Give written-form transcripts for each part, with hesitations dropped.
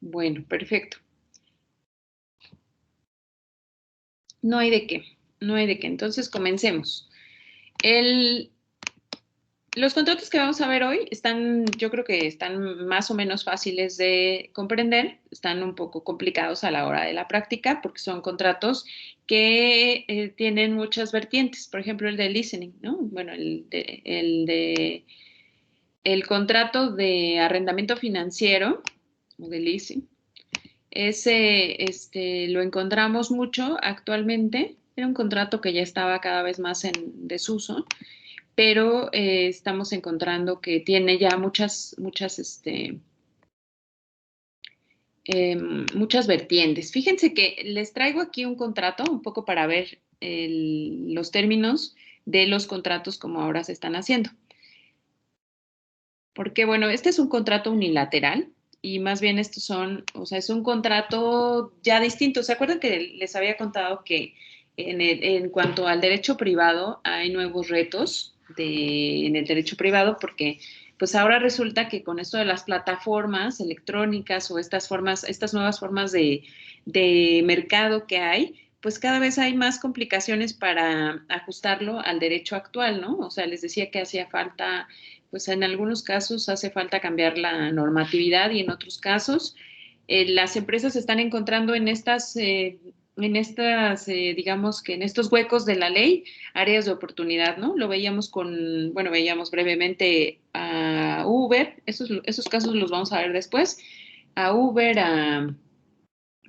Bueno, perfecto. No hay de qué, no hay de qué. Entonces, comencemos. Los contratos que vamos a ver hoy están, yo creo que están más o menos fáciles de comprender, están un poco complicados a la hora de la práctica porque son contratos que tienen muchas vertientes. Por ejemplo, el de listening, ¿no? Bueno, el contrato de arrendamiento financiero o de leasing. Ese lo encontramos mucho actualmente. Era un contrato que ya estaba cada vez más en desuso, pero estamos encontrando que tiene ya muchas vertientes. Fíjense que les traigo aquí un contrato, un poco para ver los términos de los contratos como ahora se están haciendo. Porque, bueno, este es un contrato unilateral y más bien estos son, o sea, es un contrato ya distinto. ¿Se acuerdan que les había contado que en cuanto al derecho privado hay nuevos retos en el derecho privado? Porque pues ahora resulta que con esto de las plataformas electrónicas o estas nuevas formas de mercado que hay, pues cada vez hay más complicaciones para ajustarlo al derecho actual, ¿no? O sea, les decía que hacía falta, pues en algunos casos hace falta cambiar la normatividad y en otros casos las empresas se están encontrando digamos que en estos huecos de la ley, áreas de oportunidad, ¿no? Lo veíamos veíamos brevemente a Uber, esos casos los vamos a ver después, a Uber,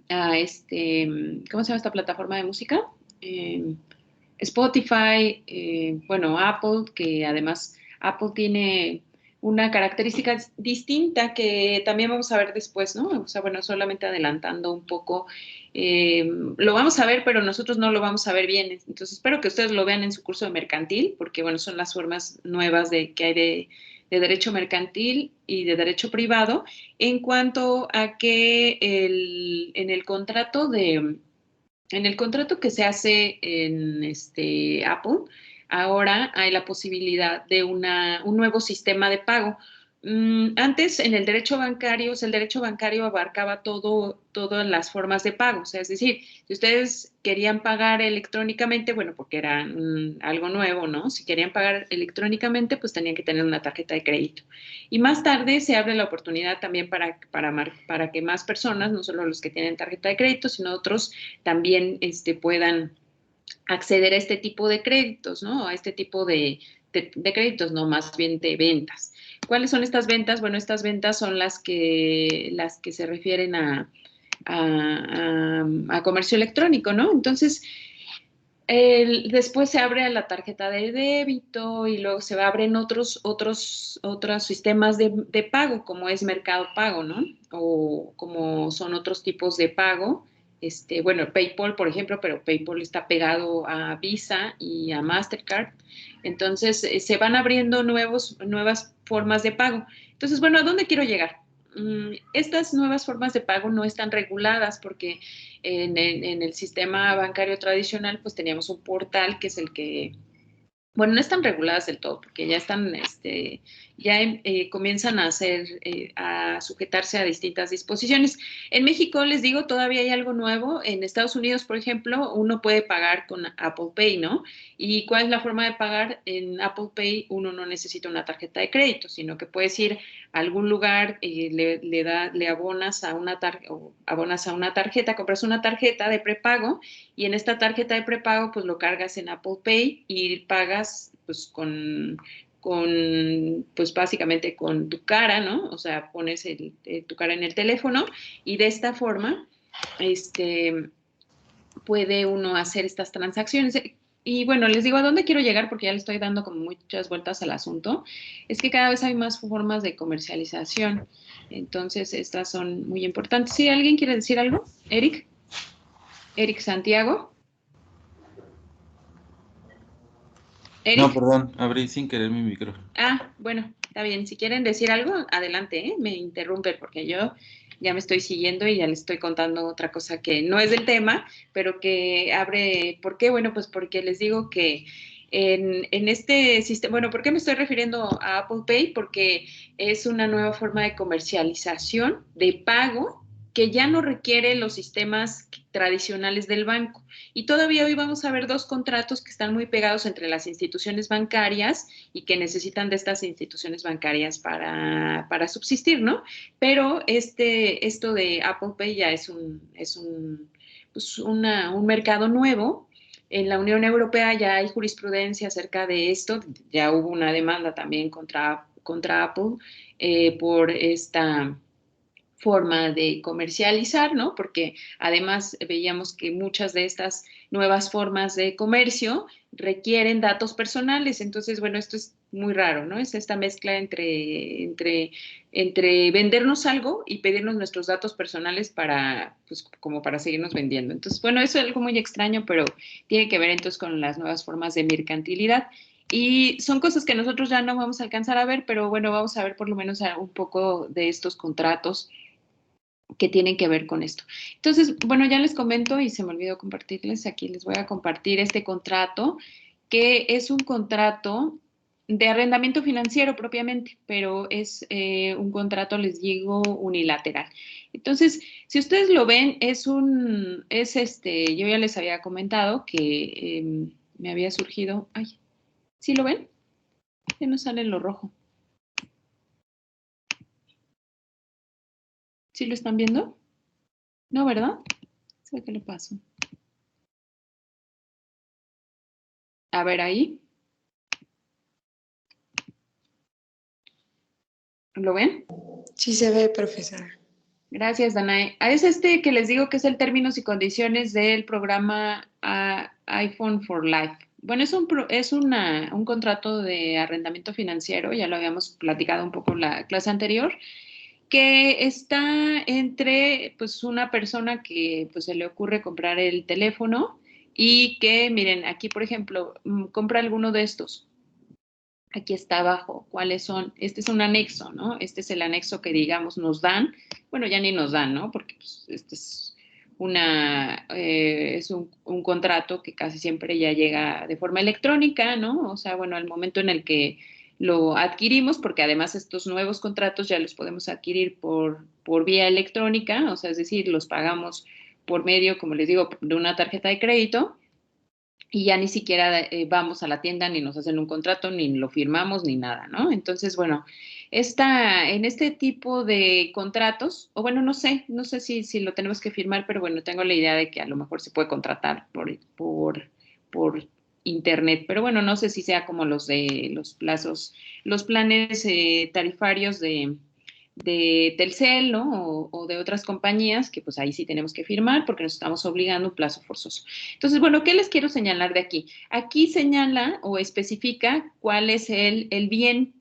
¿cómo se llama esta plataforma de música? Eh, Spotify, bueno, Apple, que además Apple tiene una característica distinta que también vamos a ver después, ¿no? O sea, bueno, solamente adelantando un poco, lo vamos a ver, pero nosotros no lo vamos a ver bien. Entonces, espero que ustedes lo vean en su curso de mercantil, porque, bueno, son las formas nuevas que hay de derecho mercantil y de derecho privado, en cuanto a que en el contrato que se hace en Apple, ahora hay la posibilidad de un nuevo sistema de pago. Antes, en el derecho bancario, o sea, el derecho bancario abarcaba todas las formas de pago. O sea, es decir, si ustedes querían pagar electrónicamente, bueno, porque era algo nuevo, ¿no? Si querían pagar electrónicamente, pues tenían que tener una tarjeta de crédito. Y más tarde se abre la oportunidad también para que más personas, no solo los que tienen tarjeta de crédito, sino otros también puedan acceder a este tipo de créditos, ¿no? A este tipo de créditos, no, más bien de ventas. ¿Cuáles son estas ventas? Bueno, estas ventas son las que se refieren a comercio electrónico, ¿no? Entonces, después se abre la tarjeta de débito y luego se abren otros sistemas de pago, como es Mercado Pago, ¿no? O como son otros tipos de pago. Bueno, PayPal, por ejemplo, pero PayPal está pegado a Visa y a Mastercard. Entonces, se van abriendo nuevas formas de pago. Entonces, bueno, ¿a dónde quiero llegar? Estas nuevas formas de pago no están reguladas porque en el sistema bancario tradicional, pues teníamos un portal que es el que, bueno, no están reguladas del todo, porque ya están, comienzan a sujetarse a distintas disposiciones. En México, les digo, todavía hay algo nuevo. En Estados Unidos, por ejemplo, uno puede pagar con Apple Pay, ¿no? ¿Y cuál es la forma de pagar? En Apple Pay uno no necesita una tarjeta de crédito, sino que puedes ir a algún lugar, le abonas abonas a una tarjeta, compras una tarjeta de prepago y en esta tarjeta de prepago pues lo cargas en Apple Pay y pagas pues pues básicamente con tu cara, ¿no? O sea, pones tu cara en el teléfono y de esta forma, puede uno hacer estas transacciones. Y bueno, les digo a dónde quiero llegar porque ya le estoy dando como muchas vueltas al asunto. Es que cada vez hay más formas de comercialización. Entonces, estas son muy importantes. ¿Sí? ¿Alguien quiere decir algo? ¿Eric? ¿Eric Santiago? No, ¿Eric? perdón, abrí sin querer mi micrófono. Ah, bueno, está bien. Si quieren decir algo, adelante, ¿eh? Me interrumpen porque yo ya me estoy siguiendo y ya les estoy contando otra cosa que no es del tema, pero que abre. ¿Por qué? Bueno, pues porque les digo que en este sistema, bueno, ¿por qué me estoy refiriendo a Apple Pay? Porque es una nueva forma de comercialización, de pago que ya no requiere los sistemas tradicionales del banco. Y todavía hoy vamos a ver dos contratos que están muy pegados entre las instituciones bancarias y que necesitan de estas instituciones bancarias para subsistir, ¿no? Pero esto de Apple Pay ya es un mercado nuevo. En la Unión Europea ya hay jurisprudencia acerca de esto, ya hubo una demanda también contra Apple por esta forma de comercializar, ¿no? Porque además veíamos que muchas de estas nuevas formas de comercio requieren datos personales. Entonces, bueno, esto es muy raro, ¿no? Es esta mezcla entre vendernos algo y pedirnos nuestros datos personales para, pues, como para seguirnos vendiendo. Entonces, bueno, eso es algo muy extraño, pero tiene que ver entonces con las nuevas formas de mercantilidad. Y son cosas que nosotros ya no vamos a alcanzar a ver, pero bueno, vamos a ver por lo menos un poco de estos contratos que tienen que ver con esto. Entonces, bueno, ya les comento y se me olvidó compartirles, aquí les voy a compartir este contrato, que es un contrato de arrendamiento financiero propiamente, pero es un contrato, les digo, unilateral. Entonces, si ustedes lo ven, yo ya les había comentado que me había surgido, ay, ¿sí lo ven? Ya no sale lo rojo. ¿Sí lo están viendo? No, ¿verdad? ¿Sabe qué le pasó? A ver ahí. ¿Lo ven? Sí se ve, profesora. Gracias, Danae. Es que les digo que es el términos y condiciones del programa iPhone for Life. Bueno, es un contrato de arrendamiento financiero, ya lo habíamos platicado un poco en la clase anterior, que está entre pues una persona que pues se le ocurre comprar el teléfono y que, miren, aquí por ejemplo, compra alguno de estos. Aquí está abajo, ¿cuáles son? Este es un anexo, ¿no? Este es el anexo que, digamos, nos dan. Bueno, ya ni nos dan, ¿no? Porque pues, este es un contrato que casi siempre ya llega de forma electrónica, ¿no? O sea, bueno, al momento en el que lo adquirimos, porque además estos nuevos contratos ya los podemos adquirir por vía electrónica, o sea, es decir, los pagamos por medio, como les digo, de una tarjeta de crédito y ya ni siquiera vamos a la tienda, ni nos hacen un contrato, ni lo firmamos, ni nada, ¿no? Entonces, bueno, en este tipo de contratos, o bueno, no sé si lo tenemos que firmar, pero bueno, tengo la idea de que a lo mejor se puede contratar por internet, pero bueno, no sé si sea como los de los plazos, los planes tarifarios de Telcel, ¿no? O de otras compañías, que pues ahí sí tenemos que firmar porque nos estamos obligando a un plazo forzoso. Entonces, bueno, ¿qué les quiero señalar de aquí? Aquí señala o especifica cuál es el bien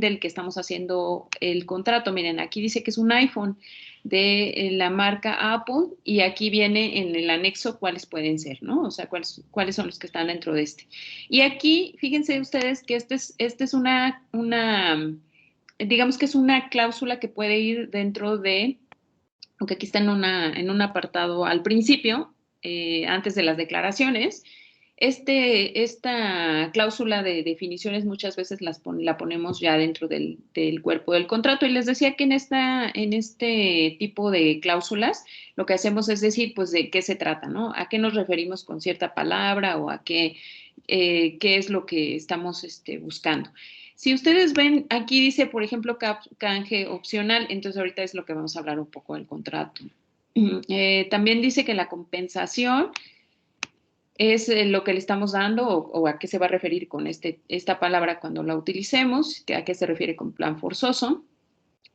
del que estamos haciendo el contrato. Miren, aquí dice que es un iPhone de la marca Apple y aquí viene en el anexo cuáles pueden ser, ¿no? O sea, cuáles son los que están dentro de este. Y aquí, fíjense ustedes que este es digamos que es una cláusula que puede ir dentro de, aunque aquí está en un apartado al principio, antes de las declaraciones, esta cláusula de definiciones muchas veces la ponemos ya dentro del cuerpo del contrato y les decía que en este tipo de cláusulas lo que hacemos es decir, pues de qué se trata, ¿no? A qué nos referimos con cierta palabra o a qué es lo que estamos buscando. Si ustedes ven, aquí dice, por ejemplo, canje opcional, entonces ahorita es lo que vamos a hablar un poco del contrato. También dice que la compensación es lo que le estamos dando o a qué se va a referir con esta palabra cuando la utilicemos, a qué se refiere con plan forzoso.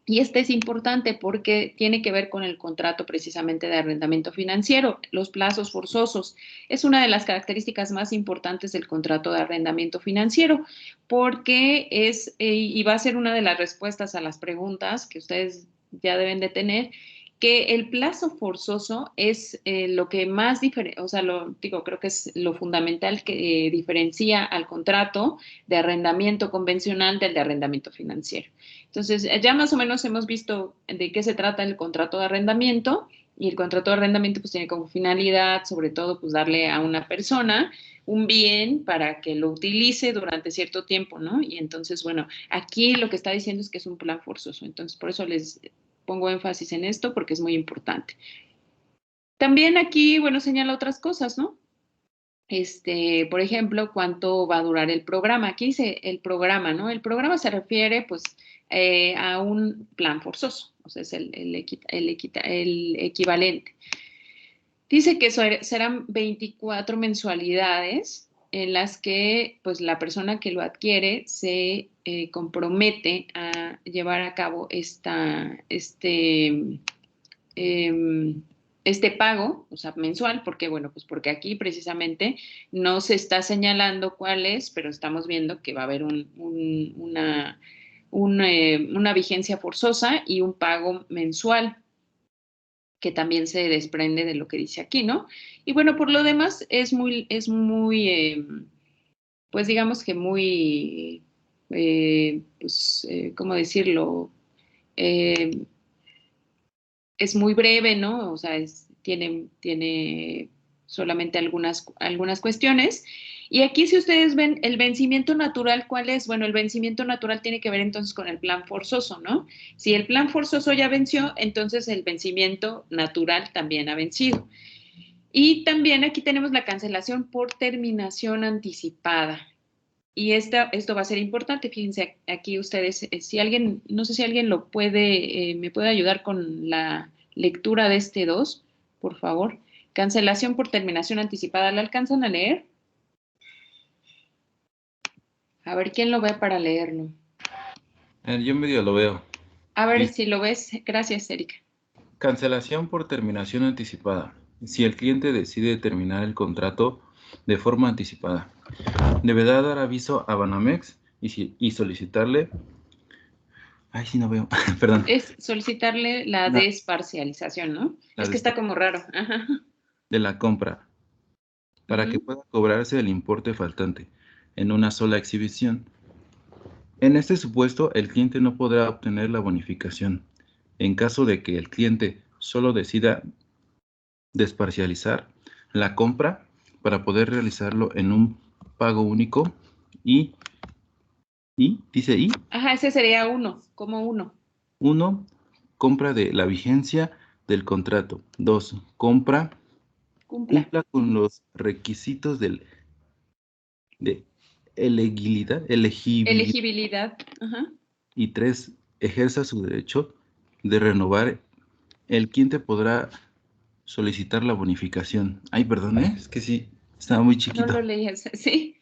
Y este es importante porque tiene que ver con el contrato precisamente de arrendamiento financiero, los plazos forzosos. Es una de las características más importantes del contrato de arrendamiento financiero porque y va a ser una de las respuestas a las preguntas que ustedes ya deben de tener, que el plazo forzoso es lo que más o sea, creo que es lo fundamental que diferencia al contrato de arrendamiento convencional del de arrendamiento financiero. Entonces, ya más o menos hemos visto de qué se trata el contrato de arrendamiento y el contrato de arrendamiento pues tiene como finalidad, sobre todo, pues darle a una persona un bien para que lo utilice durante cierto tiempo, ¿no? Y entonces, bueno, aquí lo que está diciendo es que es un plan forzoso. Entonces, por pongo énfasis en esto porque es muy importante. También aquí, bueno, señala otras cosas, ¿no? Por ejemplo, cuánto va a durar el programa. Aquí dice el programa, ¿no? El programa se refiere, pues, a un plan forzoso, o sea, es el equivalente. Dice que serán 24 mensualidades en las que, pues, la persona que lo adquiere se compromete a llevar a cabo este pago, o sea, mensual, porque, bueno, pues porque aquí precisamente no se está señalando cuál es, pero estamos viendo que va a haber una vigencia forzosa y un pago mensual que también se desprende de lo que dice aquí, ¿no? Y bueno, por lo demás es muy, pues digamos que muy, ¿cómo decirlo? Eh, es muy breve, ¿no? O sea, tiene solamente algunas cuestiones. Y aquí, si ustedes ven el vencimiento natural, ¿cuál es? Bueno, el vencimiento natural tiene que ver entonces con el plan forzoso, ¿no? Si el plan forzoso ya venció, entonces el vencimiento natural también ha vencido. Y también aquí tenemos la cancelación por terminación anticipada. Y esto va a ser importante. Fíjense, aquí ustedes, si alguien, no sé si alguien me puede ayudar con la lectura de este 2, por favor. Cancelación por terminación anticipada. ¿La alcanzan a leer? A ver, ¿quién lo ve para leerlo? Yo medio lo veo. A ver Dice, si lo ves. Gracias, Erika. cancelación por terminación anticipada. Si el cliente decide terminar el contrato de forma anticipada, deberá dar aviso a Banamex y solicitarle... Ay, sí, no veo. Perdón. Es solicitarle la La, desparcialización, ¿no? la Es que está como raro. Ajá. de la compra para que pueda cobrarse el importe faltante en una sola exhibición. En este supuesto, el cliente no podrá obtener la bonificación. En caso de que el cliente solo decida desparcializar la compra para poder realizarlo en un pago único y dice Ajá, ese sería como uno. 1, compra de la vigencia del contrato. 2, compra Cumpla. cumpla con los requisitos de elegibilidad. Elegibilidad. Ajá. Y 3, ejerza su derecho de renovar. El cliente podrá solicitar la bonificación. Ay, perdón, es que sí, estaba muy No lo chiquito. leías, sí.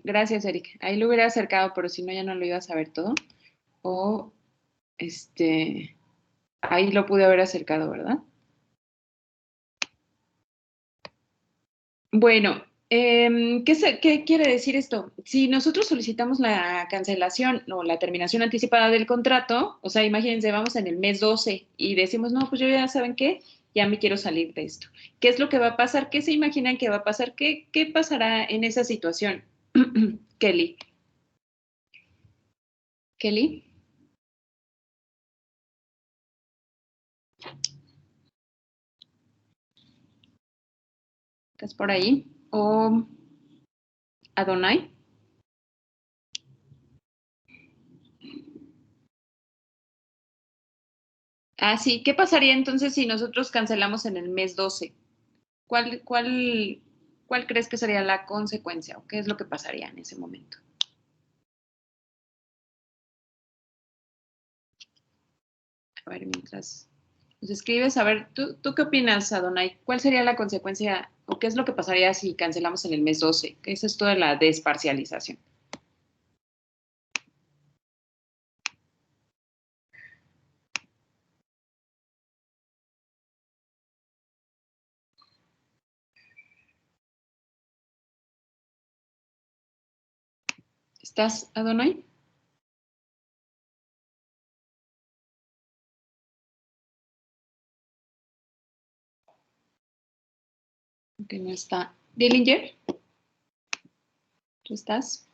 Gracias, Eric. Ahí lo hubiera acercado, pero si no, ya no lo iba a saber todo. O, ahí lo pude haber acercado, ¿verdad? Bueno, ¿qué quiere decir esto? Si nosotros solicitamos la cancelación o la terminación anticipada del contrato, o sea, imagínense, vamos en el mes 12 y decimos, no, pues yo ya saben qué, ya me quiero salir de esto. ¿Qué es lo que va a pasar? ¿Qué se imaginan que va a pasar? ¿Qué pasará en esa situación? Kelly. Kelly, ¿estás por ahí? ¿O Adonai? Ah, sí. ¿Qué pasaría entonces si nosotros cancelamos en el mes 12? ¿Cuál crees que sería la consecuencia o qué es lo que pasaría en ese momento? A ver, mientras nos escribes, a ver, ¿tú qué opinas, Adonai? ¿Cuál sería la consecuencia o qué es lo que pasaría si cancelamos en el mes 12? ¿Qué es esto de la desparcialización? ¿Estás, Adonai? Que no está. Dillinger, ¿tú estás?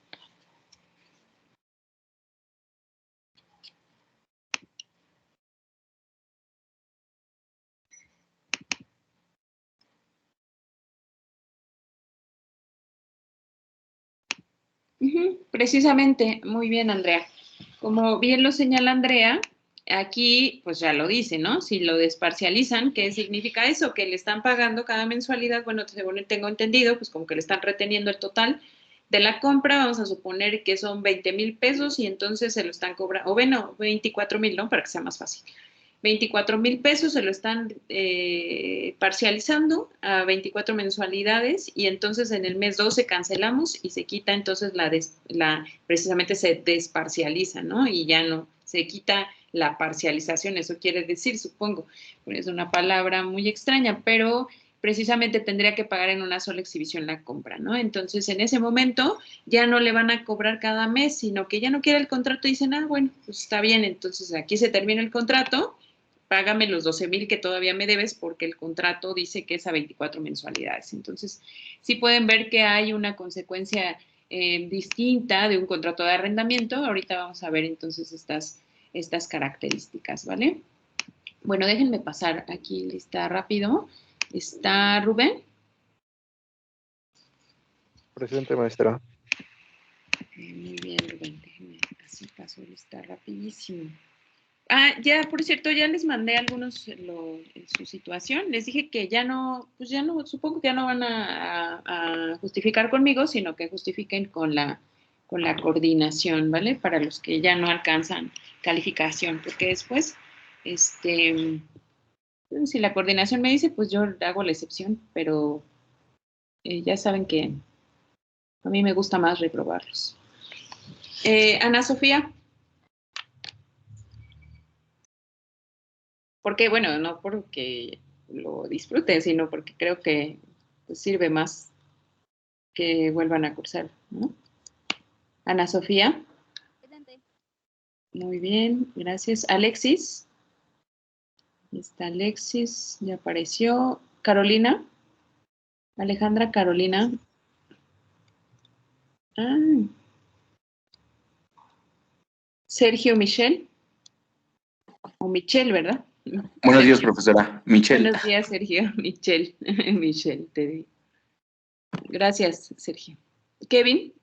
Precisamente, muy bien, Andrea. Como bien lo señala Andrea, aquí, pues ya lo dice, ¿no? Si lo desparcializan, ¿qué significa eso? Que le están pagando cada mensualidad, bueno, según tengo entendido, pues como que le están reteniendo el total de la compra, vamos a suponer que son 20,000 pesos y entonces se lo están cobrando, o bueno, 24,000, ¿no? Para que sea más fácil. 24,000 pesos se lo están parcializando a 24 mensualidades y entonces en el mes 12 cancelamos y se quita entonces precisamente se desparcializa, ¿no? Y ya no, se quita la parcialización, eso quiere decir, supongo, es una palabra muy extraña, pero precisamente tendría que pagar en una sola exhibición la compra, ¿no? Entonces, en ese momento ya no le van a cobrar cada mes, sino que ya no quiere el contrato y dicen, ah, bueno, pues está bien, entonces aquí se termina el contrato, págame los 12,000 que todavía me debes porque el contrato dice que es a 24 mensualidades. Entonces, sí pueden ver que hay una consecuencia distinta de un contrato de arrendamiento. Ahorita vamos a ver entonces estas características, ¿vale? Bueno, déjenme pasar aquí lista rápido. ¿Está Rubén? Presente, maestra. Muy bien, Rubén, déjenme así paso lista rapidísimo. Ah, ya, por cierto, ya les mandé algunos su situación. Les dije que ya no, pues ya no, supongo que ya no van a justificar conmigo, sino que justifiquen con la coordinación, ¿vale? Para los que ya no alcanzan calificación, porque después, si la coordinación me dice, pues yo hago la excepción, pero ya saben que a mí me gusta más reprobarlos. Ana Sofía. Porque, bueno, no porque lo disfruten, sino porque creo que pues, sirve más que vuelvan a cursar, ¿no? Ana Sofía. Presente. Muy bien, gracias. Alexis. Está Alexis, ya apareció. Carolina. Alejandra Carolina. Ah. Sergio Michel. O Michelle, ¿verdad? Buenos días, profesora. Michelle. Buenos días, Sergio. Michelle. Michelle, te digo. Gracias, Sergio. Kevin.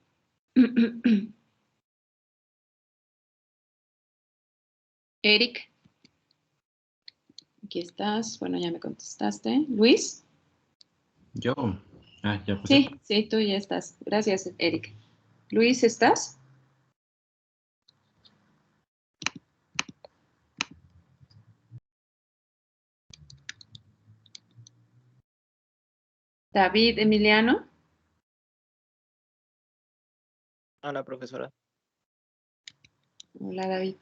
Eric. Aquí estás. Bueno, ya me contestaste. Luis. Yo. Ya pasé. Sí, sí, tú ya estás. Gracias, Eric. Luis, ¿estás? David Emiliano. Hola, profesora. Hola, David.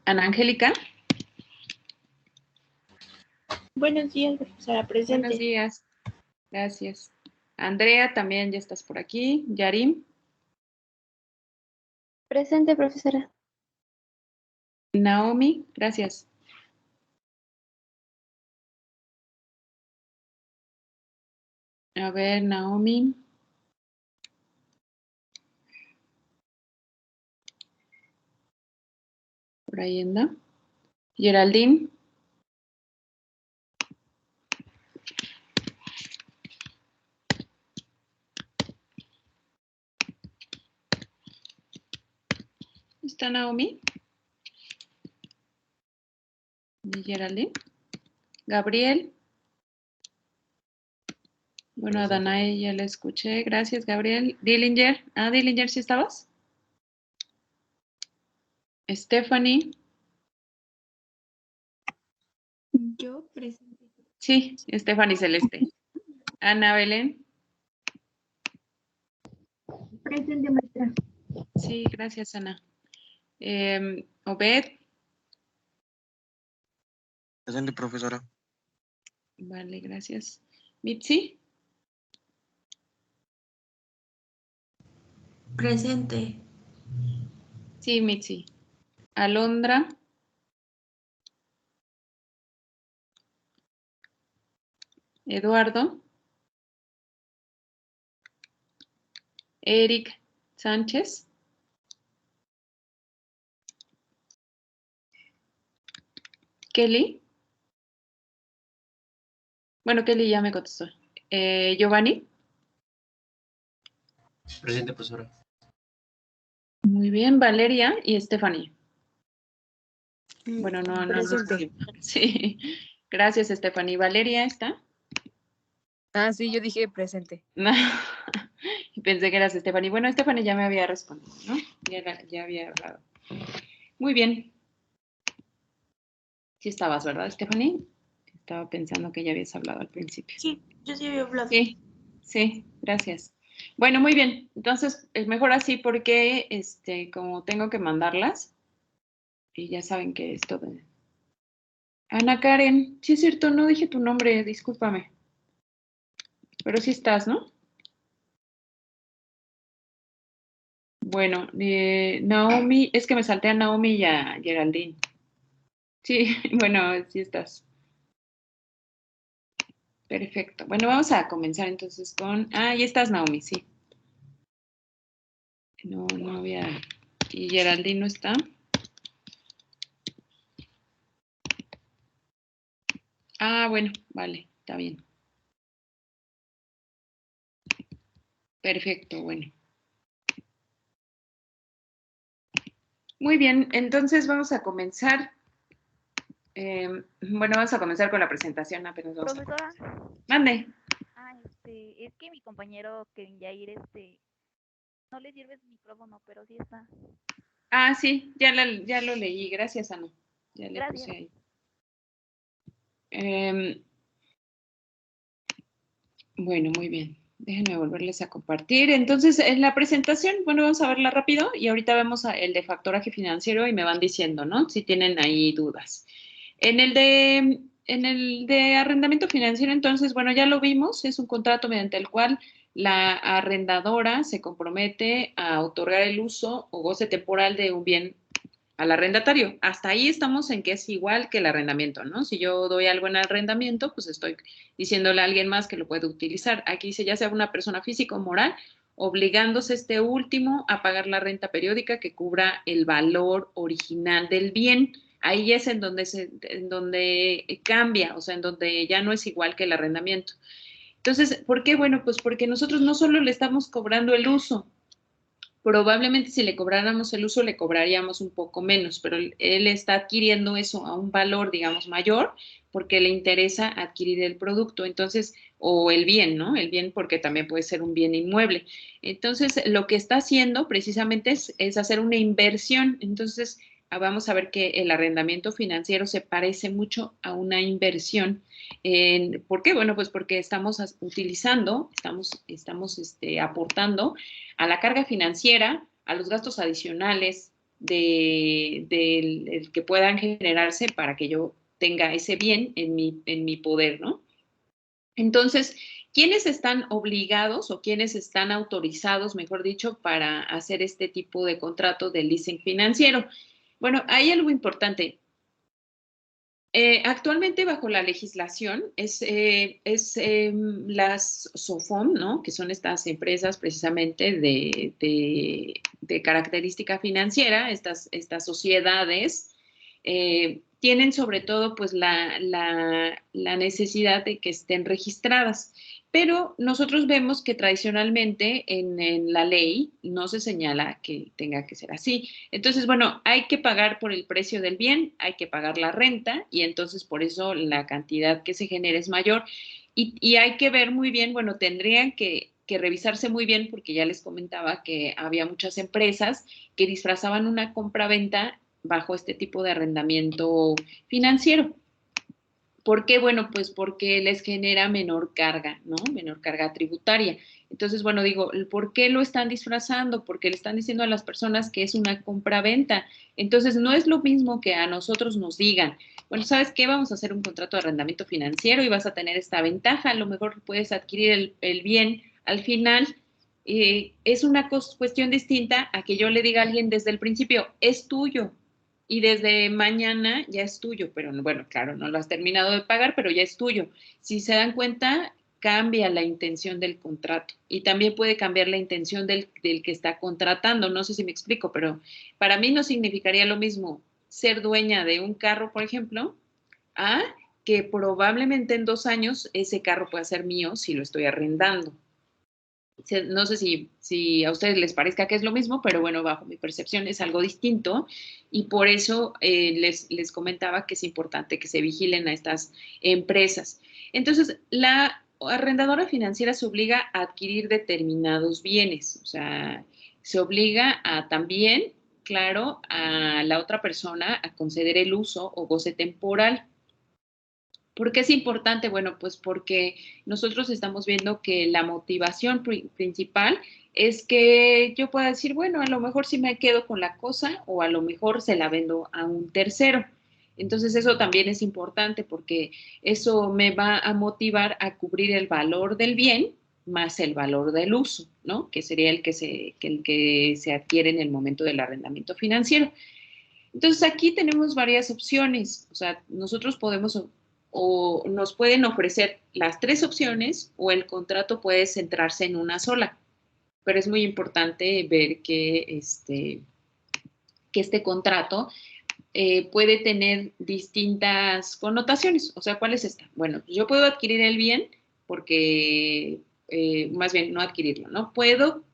Ana Angélica. Buenos días, profesora. Presente. Buenos días. Gracias. Andrea, también ya estás por aquí. Yarim. Presente, profesora. Naomi, gracias. A ver, Naomi. Por ahí anda. Geraldine. ¿Está Naomi? ¿Y Geraldine? Gabriel. Bueno, a Danae ya la escuché. Gracias, Gabriel. Dillinger. Ah, Dillinger, ¿sí estabas? Stephanie. Yo presente. Sí, Stephanie Celeste. Ana Belén. Presente, maestra. Sí, gracias, Ana. Obed. Presente, profesora. Vale, gracias. Mitzi. Presente. Sí, Mitzi. Alondra. Eduardo. Eric Sánchez. Kelly. Bueno, Kelly ya me contestó. Giovanni. Presente, profesora. Muy bien, Valeria y Stephanie. Bueno, no Presente. sí. Gracias, Stephanie. ¿Valeria está? Ah, sí, yo dije presente. No. Pensé que eras Stephanie. Bueno, Stephanie ya me había respondido, ¿no? Ya había hablado. Muy bien. Sí estabas, ¿verdad, Stephanie? Estaba pensando que ya habías hablado al principio. Sí, yo sí había hablado. Sí, gracias. Bueno, muy bien. Entonces, es mejor así porque, como tengo que mandarlas, y ya saben que esto de... Ana Karen, sí es cierto, no dije tu nombre, discúlpame. Pero sí estás, ¿no? Bueno, Naomi, es que me salté a Naomi y a Geraldine. Sí, bueno, sí estás. Perfecto. Bueno, vamos a comenzar entonces con... Ah, ahí estás, Naomi, sí. No había... ¿Y Geraldine no está? Ah, bueno, vale, está bien. Perfecto, bueno. Muy bien, entonces vamos a comenzar. Bueno, vamos a comenzar con la presentación apenas vamos a Profesora, comenzar. Mande. es que mi compañero Kevin Yair, no le sirve su micrófono, pero sí está. Ah, sí, ya lo leí. Gracias, Ana. Ya le Gracias. puse ahí. Bueno, muy bien. Déjenme volverles a compartir. Entonces, en la presentación, bueno, vamos a verla rápido y ahorita vemos el de factoraje financiero y me van diciendo, ¿no? Si tienen ahí dudas. En el de arrendamiento financiero, entonces, bueno, ya lo vimos, es un contrato mediante el cual la arrendadora se compromete a otorgar el uso o goce temporal de un bien al arrendatario. Hasta ahí estamos en que es igual que el arrendamiento, ¿no? Si yo doy algo en arrendamiento, pues estoy diciéndole a alguien más que lo puede utilizar. Aquí dice ya sea una persona física o moral, obligándose este último a pagar la renta periódica que cubra el valor original del bien. Ahí es en donde cambia, o sea, en donde ya no es igual que el arrendamiento. Entonces, ¿por qué? Bueno, pues porque nosotros no solo le estamos cobrando el uso, probablemente si le cobráramos el uso le cobraríamos un poco menos, pero él está adquiriendo eso a un valor, digamos, mayor porque le interesa adquirir el producto, entonces, o el bien, ¿no? El bien porque también puede ser un bien inmueble. Entonces, lo que está haciendo precisamente es hacer una inversión. Entonces, vamos a ver que el arrendamiento financiero se parece mucho a una inversión. ¿Por qué? Bueno, pues porque estamos utilizando, estamos aportando a la carga financiera, a los gastos adicionales del que puedan generarse para que yo tenga ese bien en mi poder, ¿no? Entonces, ¿quiénes están obligados o quiénes están autorizados, mejor dicho, para hacer este tipo de contrato de leasing financiero? Bueno, hay algo importante. Actualmente bajo la legislación las SOFOM, ¿no? Que son estas empresas precisamente de característica financiera, estas sociedades, tienen sobre todo pues la necesidad de que estén registradas. Pero nosotros vemos que tradicionalmente en la ley no se señala que tenga que ser así. Entonces, bueno, hay que pagar por el precio del bien, hay que pagar la renta y entonces por eso la cantidad que se genera es mayor. Y hay que ver muy bien, bueno, tendrían que revisarse muy bien porque ya les comentaba que había muchas empresas que disfrazaban una compra-venta bajo este tipo de arrendamiento financiero. ¿Por qué? Bueno, pues porque les genera menor carga, ¿no? Menor carga tributaria. Entonces, bueno, digo, ¿por qué lo están disfrazando? Porque le están diciendo a las personas que es una compra-venta. Entonces, no es lo mismo que a nosotros nos digan, bueno, ¿sabes qué? Vamos a hacer un contrato de arrendamiento financiero y vas a tener esta ventaja. A lo mejor puedes adquirir el bien al final. Es una cuestión distinta a que yo le diga a alguien desde el principio, es tuyo, y desde mañana ya es tuyo, pero bueno, claro, no lo has terminado de pagar, pero ya es tuyo. Si se dan cuenta, cambia la intención del contrato y también puede cambiar la intención del que está contratando. No sé si me explico, pero para mí no significaría lo mismo ser dueña de un carro, por ejemplo, a que probablemente en 2 años ese carro pueda ser mío si lo estoy arrendando. No sé si a ustedes les parezca que es lo mismo, pero bueno, bajo mi percepción es algo distinto y por eso les comentaba que es importante que se vigilen a estas empresas. Entonces, la arrendadora financiera se obliga a adquirir determinados bienes, o sea, se obliga a también, claro, a la otra persona a conceder el uso o goce temporal. ¿Por qué es importante? Bueno, pues porque nosotros estamos viendo que la motivación principal es que yo pueda decir, bueno, a lo mejor sí me quedo con la cosa o a lo mejor se la vendo a un tercero. Entonces eso también es importante porque eso me va a motivar a cubrir el valor del bien más el valor del uso, ¿no? Que sería el que se adquiere en el momento del arrendamiento financiero. Entonces aquí tenemos varias opciones, o sea, nosotros podemos o nos pueden ofrecer las tres opciones o el contrato puede centrarse en una sola, pero es muy importante ver que este contrato puede tener distintas connotaciones, o sea, ¿cuál es esta? Bueno, yo puedo adquirir el bien porque, más bien, no adquirirlo, ¿no? Puedo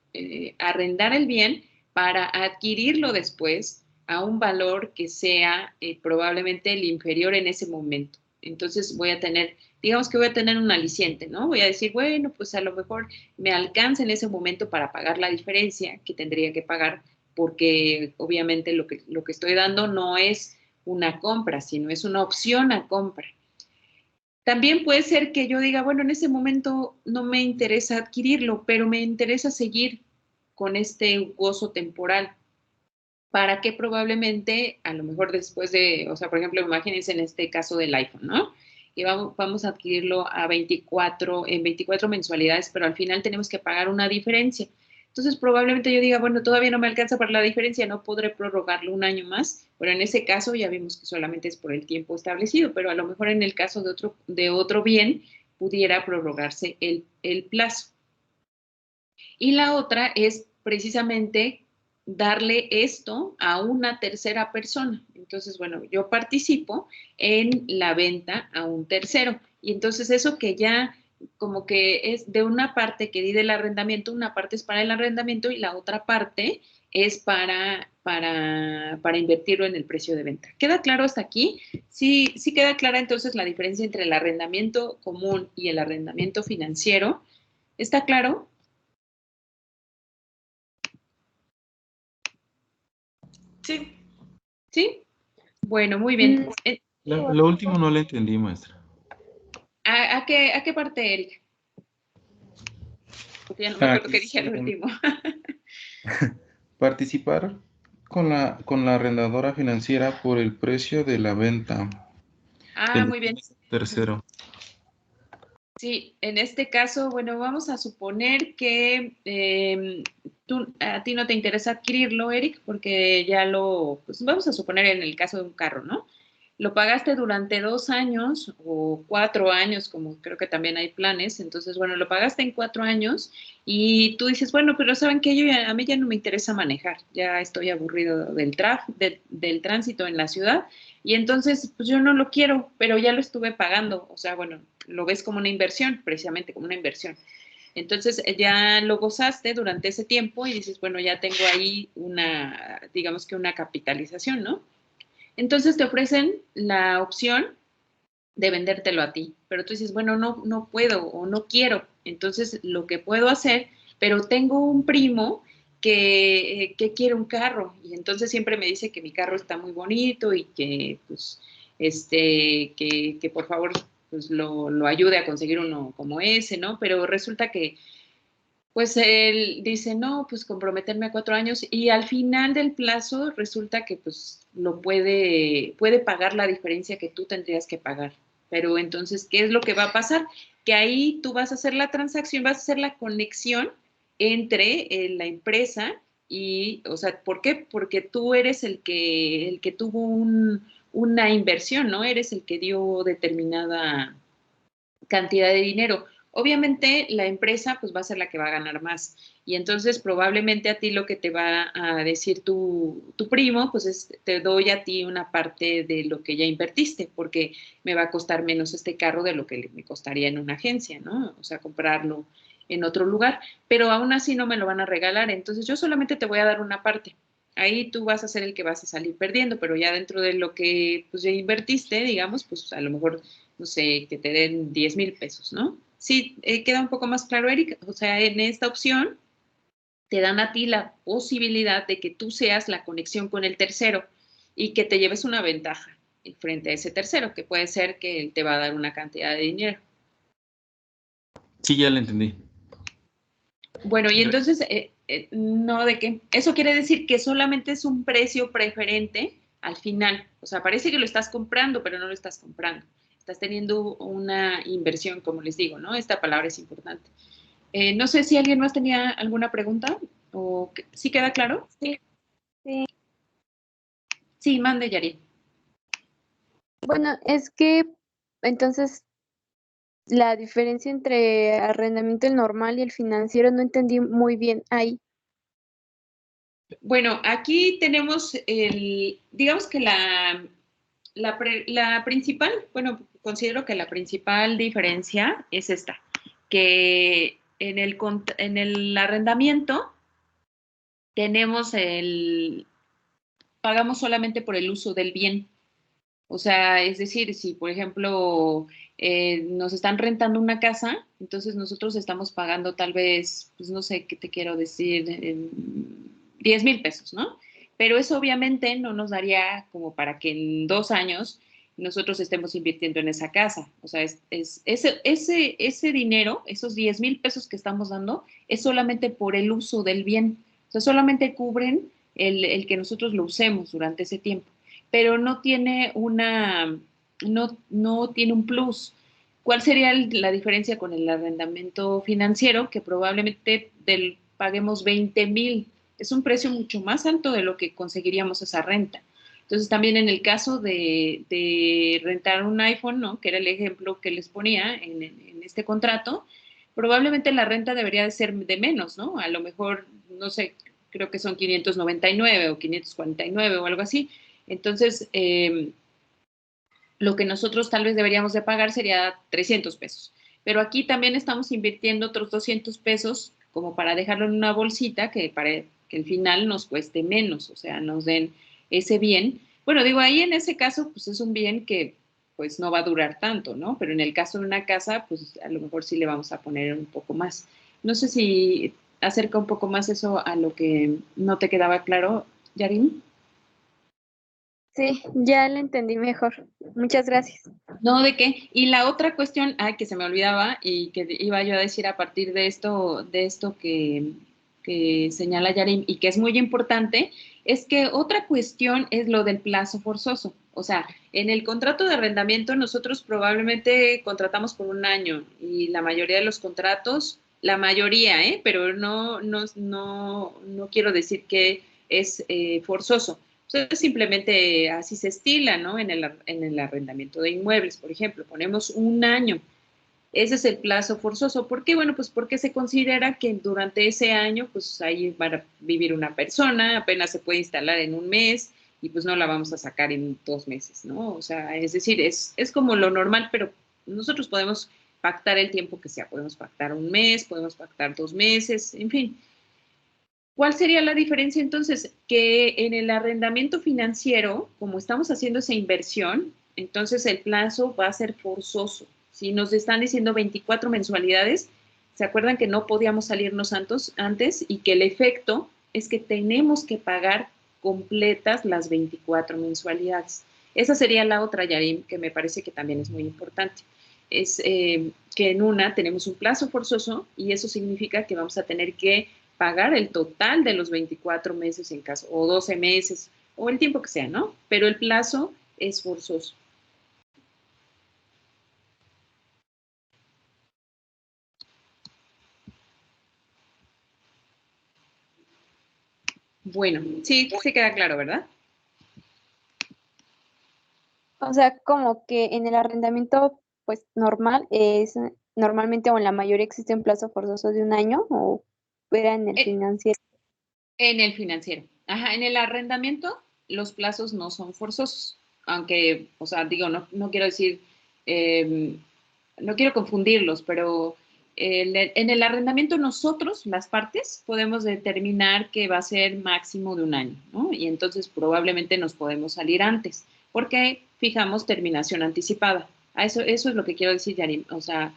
arrendar el bien para adquirirlo después a un valor que sea probablemente el inferior en ese momento. Entonces voy a tener, digamos que voy a tener un aliciente, ¿no? Voy a decir, bueno, pues a lo mejor me alcanza en ese momento para pagar la diferencia que tendría que pagar porque obviamente lo que estoy dando no es una compra, sino es una opción a compra. También puede ser que yo diga, bueno, en ese momento no me interesa adquirirlo, pero me interesa seguir con este gozo temporal para que probablemente, a lo mejor después de, o sea, por ejemplo, imagínense en este caso del iPhone, ¿no? Y vamos a adquirirlo en 24 mensualidades, pero al final tenemos que pagar una diferencia. Entonces, probablemente yo diga, bueno, todavía no me alcanza para la diferencia, no podré prorrogarlo un año más. Pero en ese caso ya vimos que solamente es por el tiempo establecido, pero a lo mejor en el caso de otro bien pudiera prorrogarse el plazo. Y la otra es precisamente darle esto a una tercera persona. Entonces, bueno, yo participo en la venta a un tercero. Y entonces eso que ya como que es de una parte que di del arrendamiento, una parte es para el arrendamiento y la otra parte es para invertirlo en el precio de venta. ¿Queda claro hasta aquí? Sí, sí queda clara entonces la diferencia entre el arrendamiento común y el arrendamiento financiero. ¿Está claro? Sí. ¿Sí? Bueno, muy bien. Lo último no lo entendí, maestra. ¿A qué parte, Eric? Porque ya no me acuerdo qué dije al último. Participar con la arrendadora financiera por el precio de la venta. Muy bien. Tercero. Sí, en este caso, bueno, vamos a suponer que a ti no te interesa adquirirlo, Eric, porque pues vamos a suponer en el caso de un carro, ¿no? Lo pagaste durante 2 años o 4 años, como creo que también hay planes, entonces, bueno, lo pagaste en 4 años y tú dices, bueno, pero ¿saben qué? A mí ya no me interesa manejar, ya estoy aburrido del tránsito en la ciudad y entonces, pues yo no lo quiero, pero ya lo estuve pagando, o sea, bueno, lo ves como una inversión, precisamente como una inversión. Entonces ya lo gozaste durante ese tiempo y dices, bueno, ya tengo ahí digamos que una capitalización, ¿no? Entonces te ofrecen la opción de vendértelo a ti, pero tú dices, bueno, no puedo o no quiero. Entonces lo que puedo hacer, pero tengo un primo que quiere un carro y entonces siempre me dice que mi carro está muy bonito y que pues que por favor pues lo ayude a conseguir uno como ese, ¿no? Pero resulta que pues él dice, no, pues comprometerme a 4 años y al final del plazo resulta que pues puede pagar la diferencia que tú tendrías que pagar. Pero entonces, ¿qué es lo que va a pasar? Que ahí tú vas a hacer la transacción, vas a hacer la conexión entre la empresa y, o sea, ¿por qué? Porque tú eres el que tuvo una inversión, ¿no? Eres el que dio determinada cantidad de dinero. Obviamente la empresa pues va a ser la que va a ganar más y entonces probablemente a ti lo que te va a decir tu primo pues es te doy a ti una parte de lo que ya invertiste porque me va a costar menos este carro de lo que me costaría en una agencia, ¿no? O sea, comprarlo en otro lugar, pero aún así no me lo van a regalar, entonces yo solamente te voy a dar una parte. Ahí tú vas a ser el que vas a salir perdiendo, pero ya dentro de lo que pues ya invertiste, digamos, pues a lo mejor, no sé, que te den 10,000 pesos, ¿no? Sí, queda un poco más claro, Eric. O sea, en esta opción te dan a ti la posibilidad de que tú seas la conexión con el tercero y que te lleves una ventaja frente a ese tercero, que puede ser que él te va a dar una cantidad de dinero. Sí, ya lo entendí. Bueno, y entonces, no, ¿de qué? Eso quiere decir que solamente es un precio preferente al final. O sea, parece que lo estás comprando, pero no lo estás comprando. Estás teniendo una inversión, como les digo, ¿no? Esta palabra es importante. No sé si alguien más tenía alguna pregunta o ¿sí queda claro? Sí. Sí. Sí, mande, Yari. Bueno, es que entonces la diferencia entre arrendamiento normal y el financiero no entendí muy bien ahí. Bueno, aquí tenemos digamos que la principal, bueno, considero que la principal diferencia es esta, que en el arrendamiento tenemos pagamos solamente por el uso del bien. O sea, es decir, si por ejemplo nos están rentando una casa, entonces nosotros estamos pagando tal vez, pues no sé qué te quiero decir, 10,000 pesos, ¿no? Pero eso obviamente no nos daría como para que en 2 años nosotros estemos invirtiendo en esa casa. O sea, ese dinero, esos 10,000 pesos que estamos dando, es solamente por el uso del bien. O sea, solamente cubren el que nosotros lo usemos durante ese tiempo, pero no tiene no tiene un plus. ¿Cuál sería la diferencia con el arrendamiento financiero? Que probablemente paguemos 20,000. Es un precio mucho más alto de lo que conseguiríamos esa renta. Entonces, también en el caso de rentar un iPhone, ¿no? Que era el ejemplo que les ponía en este contrato, probablemente la renta debería de ser de menos, ¿no? A lo mejor, no sé, creo que son 599 o 549 o algo así. Entonces, lo que nosotros tal vez deberíamos de pagar sería 300 pesos. Pero aquí también estamos invirtiendo otros 200 pesos como para dejarlo en una bolsita para que al final nos cueste menos, o sea, nos den ese bien. Bueno, digo, ahí en ese caso, pues es un bien que pues no va a durar tanto, ¿no? Pero en el caso de una casa, pues a lo mejor sí le vamos a poner un poco más. No sé si acerca un poco más eso a lo que no te quedaba claro, Yarin. Sí, ya lo entendí mejor. Muchas gracias. No, ¿de qué? Y la otra cuestión, que se me olvidaba y que iba yo a decir a partir de esto que señala Yarim y que es muy importante, es que otra cuestión es lo del plazo forzoso. O sea, en el contrato de arrendamiento nosotros probablemente contratamos por un año y la mayoría de los contratos, la mayoría, pero no quiero decir que es forzoso. Entonces, simplemente así se estila, ¿no? En el arrendamiento de inmuebles, por ejemplo, ponemos un año. Ese es el plazo forzoso. ¿Por qué? Bueno, pues porque se considera que durante ese año, pues ahí va a vivir una persona, apenas se puede instalar en un mes y pues no la vamos a sacar en 2 meses, ¿no? O sea, es decir, es como lo normal, pero nosotros podemos pactar el tiempo que sea. Podemos pactar un mes, podemos pactar 2 meses, en fin. ¿Cuál sería la diferencia entonces? Que en el arrendamiento financiero, como estamos haciendo esa inversión, entonces el plazo va a ser forzoso. Si nos están diciendo 24 mensualidades, ¿se acuerdan que no podíamos salirnos antes y que el efecto es que tenemos que pagar completas las 24 mensualidades? Esa sería la otra, Yarim, que me parece que también es muy importante. Es que en una tenemos un plazo forzoso y eso significa que vamos a tener que pagar el total de los 24 meses en caso, o 12 meses, o el tiempo que sea, ¿no? Pero el plazo es forzoso. Bueno, sí, se queda claro, ¿verdad? O sea, como que en el arrendamiento, pues normal, es normalmente o en la mayoría existe un plazo forzoso de un año o era en el financiero. En el financiero. Ajá, en el arrendamiento los plazos no son forzosos, aunque, o sea, digo, no quiero decir, no quiero confundirlos, pero En el arrendamiento nosotros, las partes, podemos determinar que va a ser máximo de un año, ¿no? Y entonces probablemente nos podemos salir antes, porque fijamos terminación anticipada. Eso es lo que quiero decir, Yarim. O sea,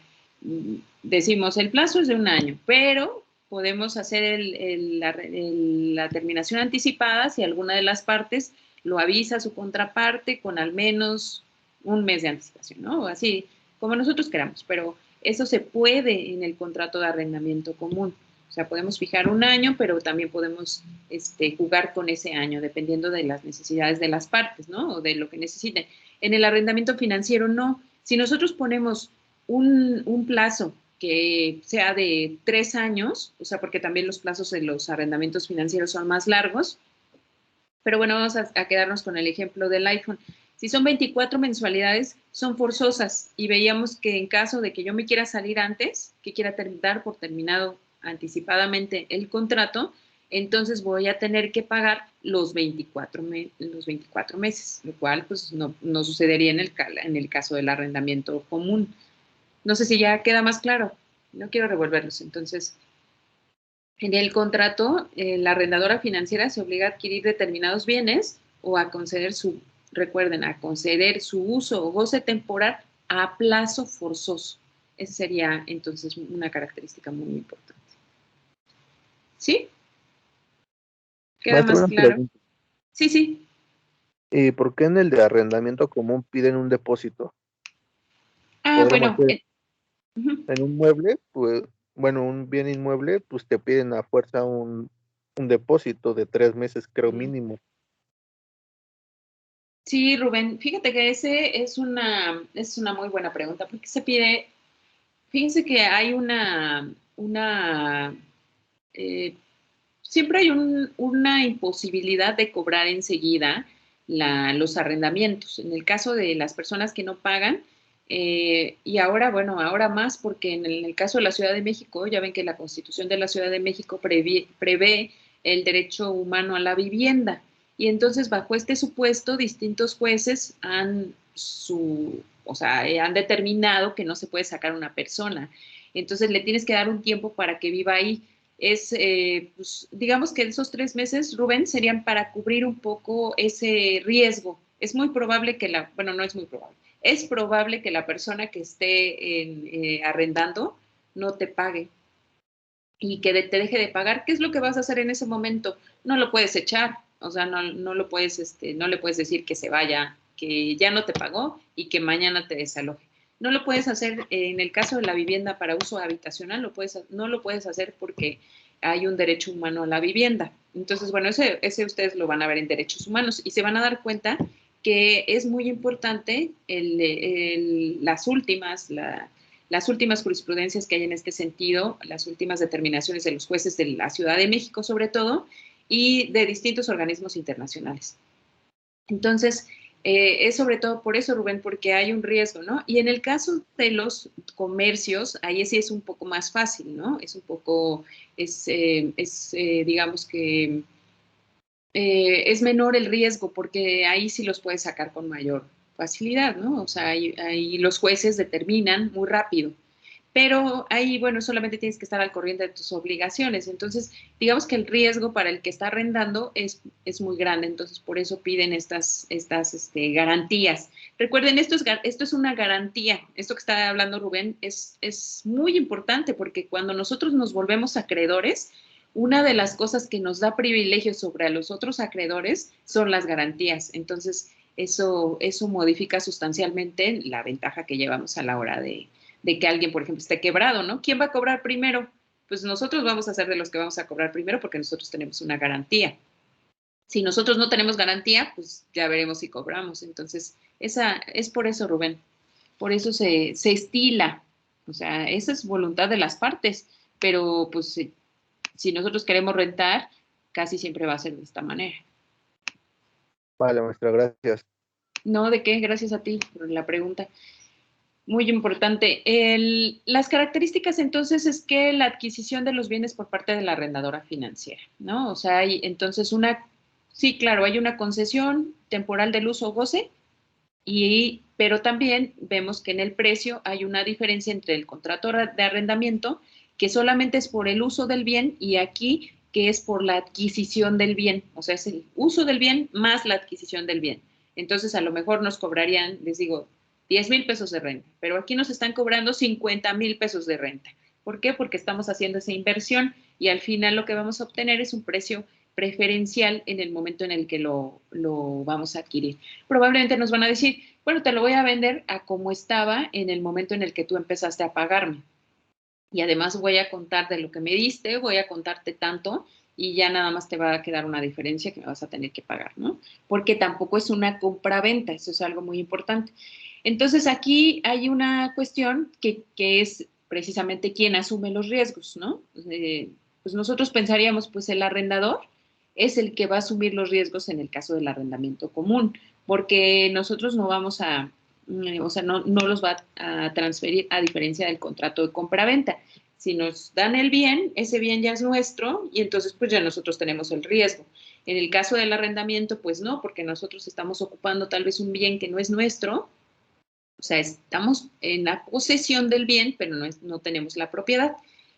decimos el plazo es de un año, pero podemos hacer la terminación anticipada si alguna de las partes lo avisa a su contraparte con al menos un mes de anticipación, ¿no? Así, como nosotros queramos, pero eso se puede en el contrato de arrendamiento común. O sea, podemos fijar un año, pero también podemos jugar con ese año, dependiendo de las necesidades de las partes, ¿no? O de lo que necesiten. En el arrendamiento financiero, no. Si nosotros ponemos un plazo que sea de 3 años, o sea, porque también los plazos de los arrendamientos financieros son más largos, pero bueno, vamos a quedarnos con el ejemplo del iPhone. Si son 24 mensualidades, son forzosas y veíamos que en caso de que yo me quiera salir antes, que quiera dar por terminado anticipadamente el contrato, entonces voy a tener que pagar los 24 meses, lo cual pues no sucedería en el caso del arrendamiento común. No sé si ya queda más claro, no quiero revolverlos. Entonces, en el contrato, la arrendadora financiera se obliga a adquirir determinados bienes o a conceder a conceder su uso o goce temporal a plazo forzoso. Esa sería entonces una característica muy importante. ¿Sí? ¿Queda Maestro, más una claro? pregunta. Sí. ¿Por qué en el de arrendamiento común piden un depósito? Bueno. En un mueble, pues, bueno, un bien inmueble, pues te piden a fuerza un depósito de 3 meses, creo, mínimo. Sí, Rubén, fíjate que ese es una muy buena pregunta, porque se pide, fíjense que hay siempre hay una imposibilidad de cobrar enseguida los arrendamientos. En el caso de las personas que no pagan, y ahora más, porque en el caso de la Ciudad de México, ya ven que la Constitución de la Ciudad de México prevé el derecho humano a la vivienda. Y entonces, bajo este supuesto, distintos jueces han determinado que no se puede sacar una persona. Entonces, le tienes que dar un tiempo para que viva ahí. Pues, digamos que esos 3 meses, Rubén, serían para cubrir un poco ese riesgo. Es muy probable que no es muy probable, es probable que la persona que esté arrendando no te pague y que te deje de pagar. ¿Qué es lo que vas a hacer en ese momento? No lo puedes echar, o sea, no lo puedes, no le puedes decir que se vaya, que ya no te pagó y que mañana te desaloje. No lo puedes hacer en el caso de la vivienda para uso habitacional, no lo puedes hacer porque hay un derecho humano a la vivienda. Entonces, bueno, ese ustedes lo van a ver en derechos humanos y se van a dar cuenta que es muy importante las últimas jurisprudencias que hay en este sentido, las últimas determinaciones de los jueces de la Ciudad de México sobre todo, y de distintos organismos internacionales. Entonces, es sobre todo por eso, Rubén, porque hay un riesgo, ¿no? Y en el caso de los comercios, ahí sí es un poco más fácil, ¿no? Es un poco, digamos que es menor el riesgo porque ahí sí los puedes sacar con mayor facilidad, ¿no? O sea, ahí los jueces determinan muy rápido. Pero ahí, bueno, solamente tienes que estar al corriente de tus obligaciones. Entonces, digamos que el riesgo para el que está arrendando es muy grande. Entonces, por eso piden estas garantías. Recuerden, esto es una garantía. Esto que está hablando Rubén es muy importante porque cuando nosotros nos volvemos acreedores, una de las cosas que nos da privilegio sobre a los otros acreedores son las garantías. Entonces, eso modifica sustancialmente la ventaja que llevamos a la hora de que alguien, por ejemplo, esté quebrado, ¿no? ¿Quién va a cobrar primero? Pues nosotros vamos a ser de los que vamos a cobrar primero porque nosotros tenemos una garantía. Si nosotros no tenemos garantía, pues ya veremos si cobramos. Entonces, es por eso, Rubén. Por eso se estila. O sea, esa es voluntad de las partes. Pero, pues, si nosotros queremos rentar, casi siempre va a ser de esta manera. Vale, maestra, gracias. No, ¿de qué? Gracias a ti por la pregunta. Muy importante. Las características entonces es que la adquisición de los bienes por parte de la arrendadora financiera, ¿no? O sea, hay entonces sí, claro, hay una concesión temporal del uso o goce, pero también vemos que en el precio hay una diferencia entre el contrato de arrendamiento, que solamente es por el uso del bien, y aquí que es por la adquisición del bien, o sea, es el uso del bien más la adquisición del bien. Entonces, a lo mejor nos cobrarían, les digo, 10,000 pesos de renta, pero aquí nos están cobrando 50,000 pesos de renta. ¿Por qué? Porque estamos haciendo esa inversión y al final lo que vamos a obtener es un precio preferencial en el momento en el que lo vamos a adquirir. Probablemente nos van a decir, bueno, te lo voy a vender a como estaba en el momento en el que tú empezaste a pagarme. Y además voy a contar de lo que me diste, voy a contarte tanto y ya nada más te va a quedar una diferencia que me vas a tener que pagar, ¿no? Porque tampoco es una compra-venta, eso es algo muy importante. Entonces aquí hay una cuestión que es precisamente quién asume los riesgos, ¿no? Pues nosotros pensaríamos, pues el arrendador es el que va a asumir los riesgos en el caso del arrendamiento común, porque nosotros no vamos a, o sea, no los va a transferir a diferencia del contrato de compra-venta. Si nos dan el bien, ese bien ya es nuestro y entonces pues ya nosotros tenemos el riesgo. En el caso del arrendamiento, pues no, porque nosotros estamos ocupando tal vez un bien que no es nuestro, o sea, estamos en la posesión del bien, pero no tenemos la propiedad.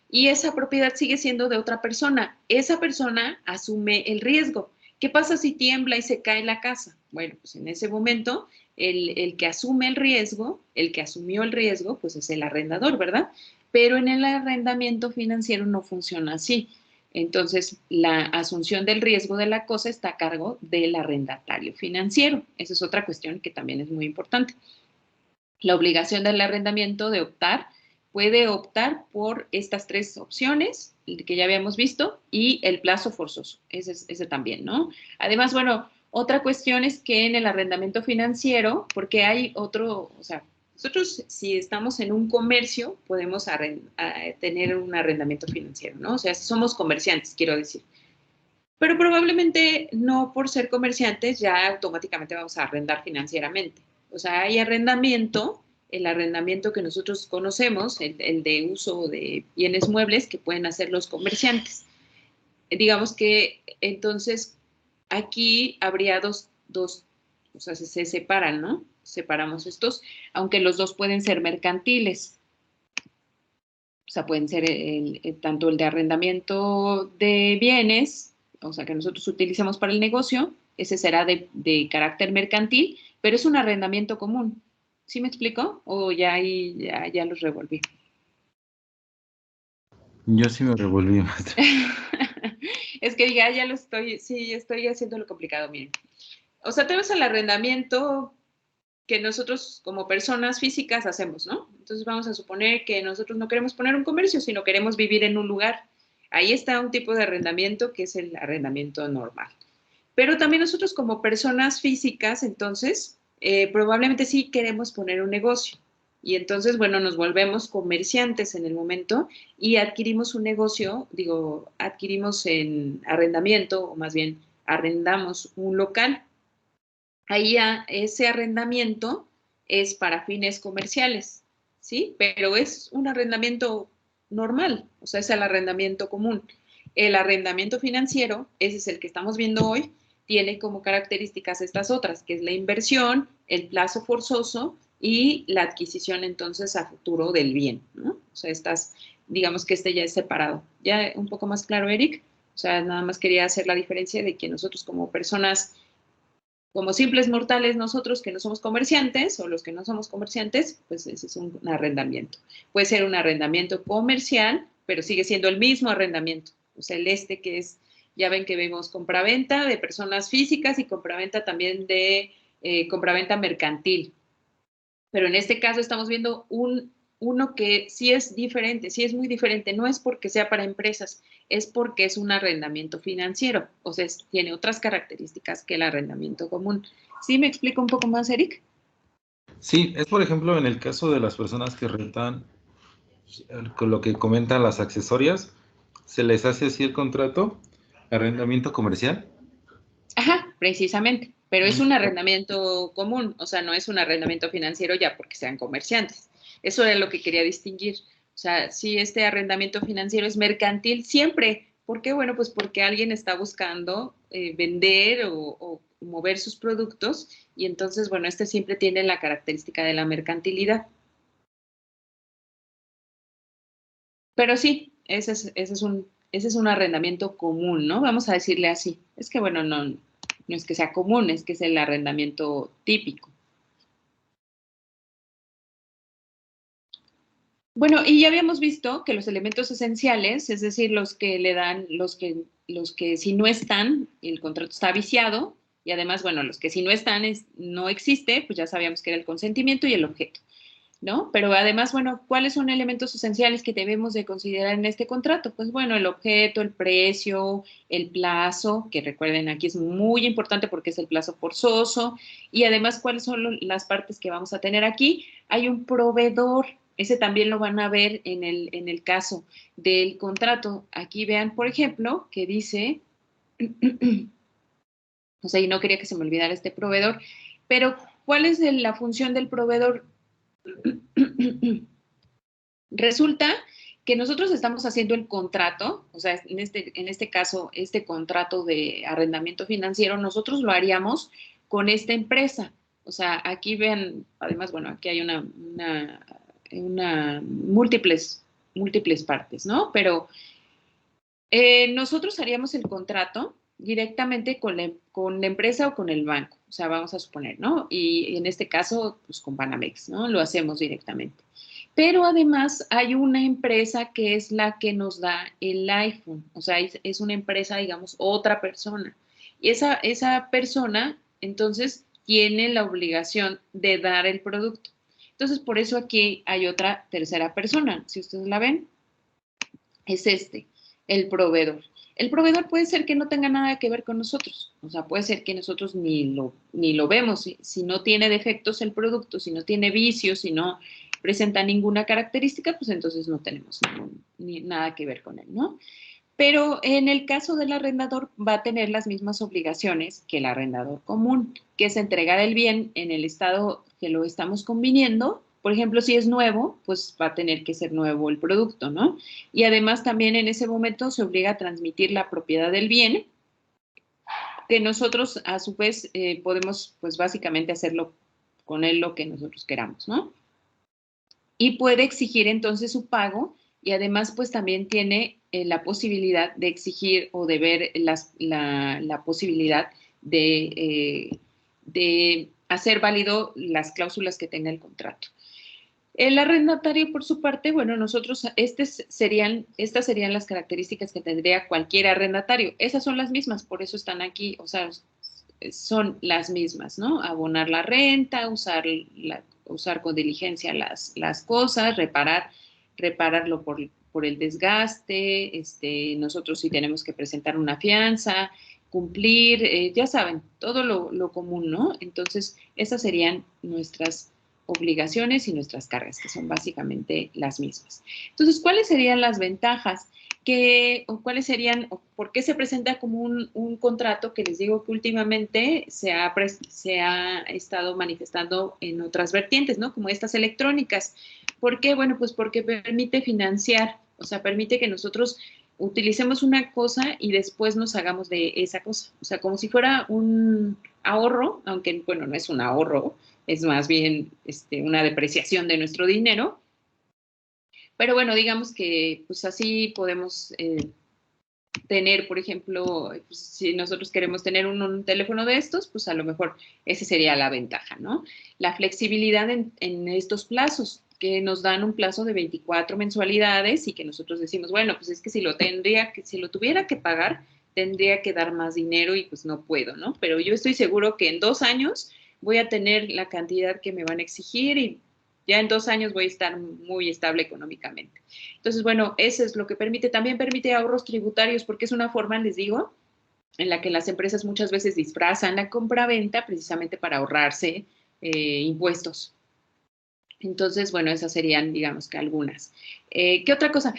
Y esa propiedad sigue siendo de otra persona. Esa persona asume el riesgo. ¿Qué pasa si tiembla y se cae la casa? Bueno, pues en ese momento el que asume el riesgo, el que asumió el riesgo, pues es el arrendador, ¿verdad? Pero en el arrendamiento financiero no funciona así. Entonces, la asunción del riesgo de la cosa está a cargo del arrendatario financiero. Esa es otra cuestión que también es muy importante. La obligación del arrendamiento de optar puede optar por estas tres opciones que ya habíamos visto y el plazo forzoso, ese también, ¿no? Además, bueno, otra cuestión es que en el arrendamiento financiero, porque hay otro, o sea, nosotros si estamos en un comercio podemos tener un arrendamiento financiero, ¿no? O sea, si somos comerciantes, quiero decir. Pero probablemente no por ser comerciantes ya automáticamente vamos a arrendar financieramente. O sea, hay arrendamiento, el arrendamiento que nosotros conocemos, el de uso de bienes muebles que pueden hacer los comerciantes. Digamos que entonces aquí habría dos, o sea, se separan, ¿no? Separamos estos, aunque los dos pueden ser mercantiles. O sea, pueden ser tanto el de arrendamiento de bienes, o sea, que nosotros utilicemos para el negocio, ese será de carácter mercantil, pero es un arrendamiento común. ¿Sí me explico? O ya ahí ya los revolví. Yo sí me revolví, maestra. Es que ya estoy haciendo lo complicado, miren. O sea, tenemos el arrendamiento que nosotros como personas físicas hacemos, ¿no? Entonces vamos a suponer que nosotros no queremos poner un comercio, sino queremos vivir en un lugar. Ahí está un tipo de arrendamiento que es el arrendamiento normal. Pero también nosotros como personas físicas, entonces, probablemente sí queremos poner un negocio. Y entonces, bueno, nos volvemos comerciantes en el momento y adquirimos un negocio, adquirimos en arrendamiento, o más bien arrendamos un local. Ahí ese arrendamiento es para fines comerciales, ¿sí? Pero es un arrendamiento normal, o sea, es el arrendamiento común. El arrendamiento financiero, ese es el que estamos viendo hoy, tiene como características estas otras, que es la inversión, el plazo forzoso y la adquisición entonces a futuro del bien, ¿no? O sea, digamos que este ya es separado. ¿Ya un poco más claro, Eric? O sea, nada más quería hacer la diferencia de que nosotros como personas, como simples mortales nosotros que no somos comerciantes o los que no somos comerciantes, pues ese es un arrendamiento. Puede ser un arrendamiento comercial, pero sigue siendo el mismo arrendamiento. O sea, que es, ya ven que vemos compraventa de personas físicas y compraventa también de compraventa mercantil. Pero en este caso estamos viendo uno que sí es diferente, sí es muy diferente. No es porque sea para empresas, es porque es un arrendamiento financiero. O sea, tiene otras características que el arrendamiento común. ¿Sí me explico un poco más, Eric? Sí, es por ejemplo en el caso de las personas que rentan, con lo que comentan las accesorias, se les hace así el contrato, arrendamiento comercial. Ajá, precisamente. Pero es un arrendamiento común, o sea, no es un arrendamiento financiero ya porque sean comerciantes. Eso era lo que quería distinguir. O sea, si este arrendamiento financiero es mercantil siempre. ¿Por qué? Bueno, pues porque alguien está buscando vender o mover sus productos y entonces, bueno, este siempre tiene la característica de la mercantilidad. Pero sí, ese es un arrendamiento común, ¿no? Vamos a decirle así. Es que, bueno, no es que sea común, es que es el arrendamiento típico. Bueno, y ya habíamos visto que los elementos esenciales, es decir, los que le dan, los que si no están, el contrato está viciado, y además, bueno, los que si no están, no existe, pues ya sabíamos que era el consentimiento y el objeto, ¿no? Pero además, bueno, ¿cuáles son elementos esenciales que debemos de considerar en este contrato? Pues bueno, el objeto, el precio, el plazo, que recuerden aquí es muy importante porque es el plazo forzoso, y además, ¿cuáles son las partes que vamos a tener aquí? Hay un proveedor. Ese también lo van a ver en el caso del contrato. Aquí vean, por ejemplo, que dice, o sea, y no quería que se me olvidara este proveedor, pero ¿cuál es la función del proveedor? Resulta que nosotros estamos haciendo el contrato, o sea, en este caso, este contrato de arrendamiento financiero, nosotros lo haríamos con esta empresa. O sea, aquí vean, además, bueno, aquí hay múltiples partes, ¿no? Pero nosotros haríamos el contrato directamente con la empresa o con el banco, o sea, vamos a suponer, ¿no? Y en este caso, pues con Banamex, ¿no? Lo hacemos directamente. Pero además hay una empresa que es la que nos da el iPhone, o sea, es una empresa, digamos, otra persona. Y esa persona, entonces, tiene la obligación de dar el producto. Entonces, por eso aquí hay otra tercera persona. Si ustedes la ven, es el proveedor. El proveedor puede ser que no tenga nada que ver con nosotros. O sea, puede ser que nosotros ni lo vemos. Si no tiene defectos el producto, si no tiene vicios, si no presenta ninguna característica, pues entonces no tenemos nada que ver con él, ¿no? Pero en el caso del arrendador va a tener las mismas obligaciones que el arrendador común, que es entregar el bien en el estado que lo estamos conviniendo. Por ejemplo, si es nuevo, pues va a tener que ser nuevo el producto, ¿no? Y además también en ese momento se obliga a transmitir la propiedad del bien, que nosotros a su vez podemos, pues básicamente hacerlo con él lo que nosotros queramos, ¿no? Y puede exigir entonces su pago y además pues también tiene la posibilidad de exigir o de ver la posibilidad de hacer válido las cláusulas que tenga el contrato. El arrendatario, por su parte, bueno, nosotros, estas serían las características que tendría cualquier arrendatario. Esas son las mismas, por eso están aquí, o sea, son las mismas, ¿no? Abonar la renta, usar con diligencia las cosas, repararlo por el desgaste, nosotros sí tenemos que presentar una fianza, cumplir, ya saben, todo lo común, ¿no? Entonces, esas serían nuestras obligaciones y nuestras cargas, que son básicamente las mismas. Entonces, ¿cuáles serían las ventajas? ¿Cuáles serían, o por qué se presenta como un contrato que les digo que últimamente se ha estado manifestando en otras vertientes, ¿no? Como estas electrónicas. ¿Por qué? Bueno, pues porque permite financiar, o sea, permite que nosotros utilicemos una cosa y después nos hagamos de esa cosa. O sea, como si fuera un ahorro, aunque, bueno, no es un ahorro, es más bien una depreciación de nuestro dinero. Pero bueno, digamos que pues así podemos tener, por ejemplo, pues, si nosotros queremos tener un teléfono de estos, pues a lo mejor esa sería la ventaja, ¿no? La flexibilidad en estos plazos, que nos dan un plazo de 24 mensualidades y que nosotros decimos, bueno, pues es que si lo tuviera que pagar, tendría que dar más dinero y pues no puedo, ¿no? Pero yo estoy seguro que en 2 años voy a tener la cantidad que me van a exigir y ya en 2 años voy a estar muy estable económicamente. Entonces, bueno, eso es lo que permite. También permite ahorros tributarios porque es una forma, les digo, en la que las empresas muchas veces disfrazan la compra-venta precisamente para ahorrarse impuestos. Entonces, bueno, esas serían, digamos que algunas. ¿Qué otra cosa?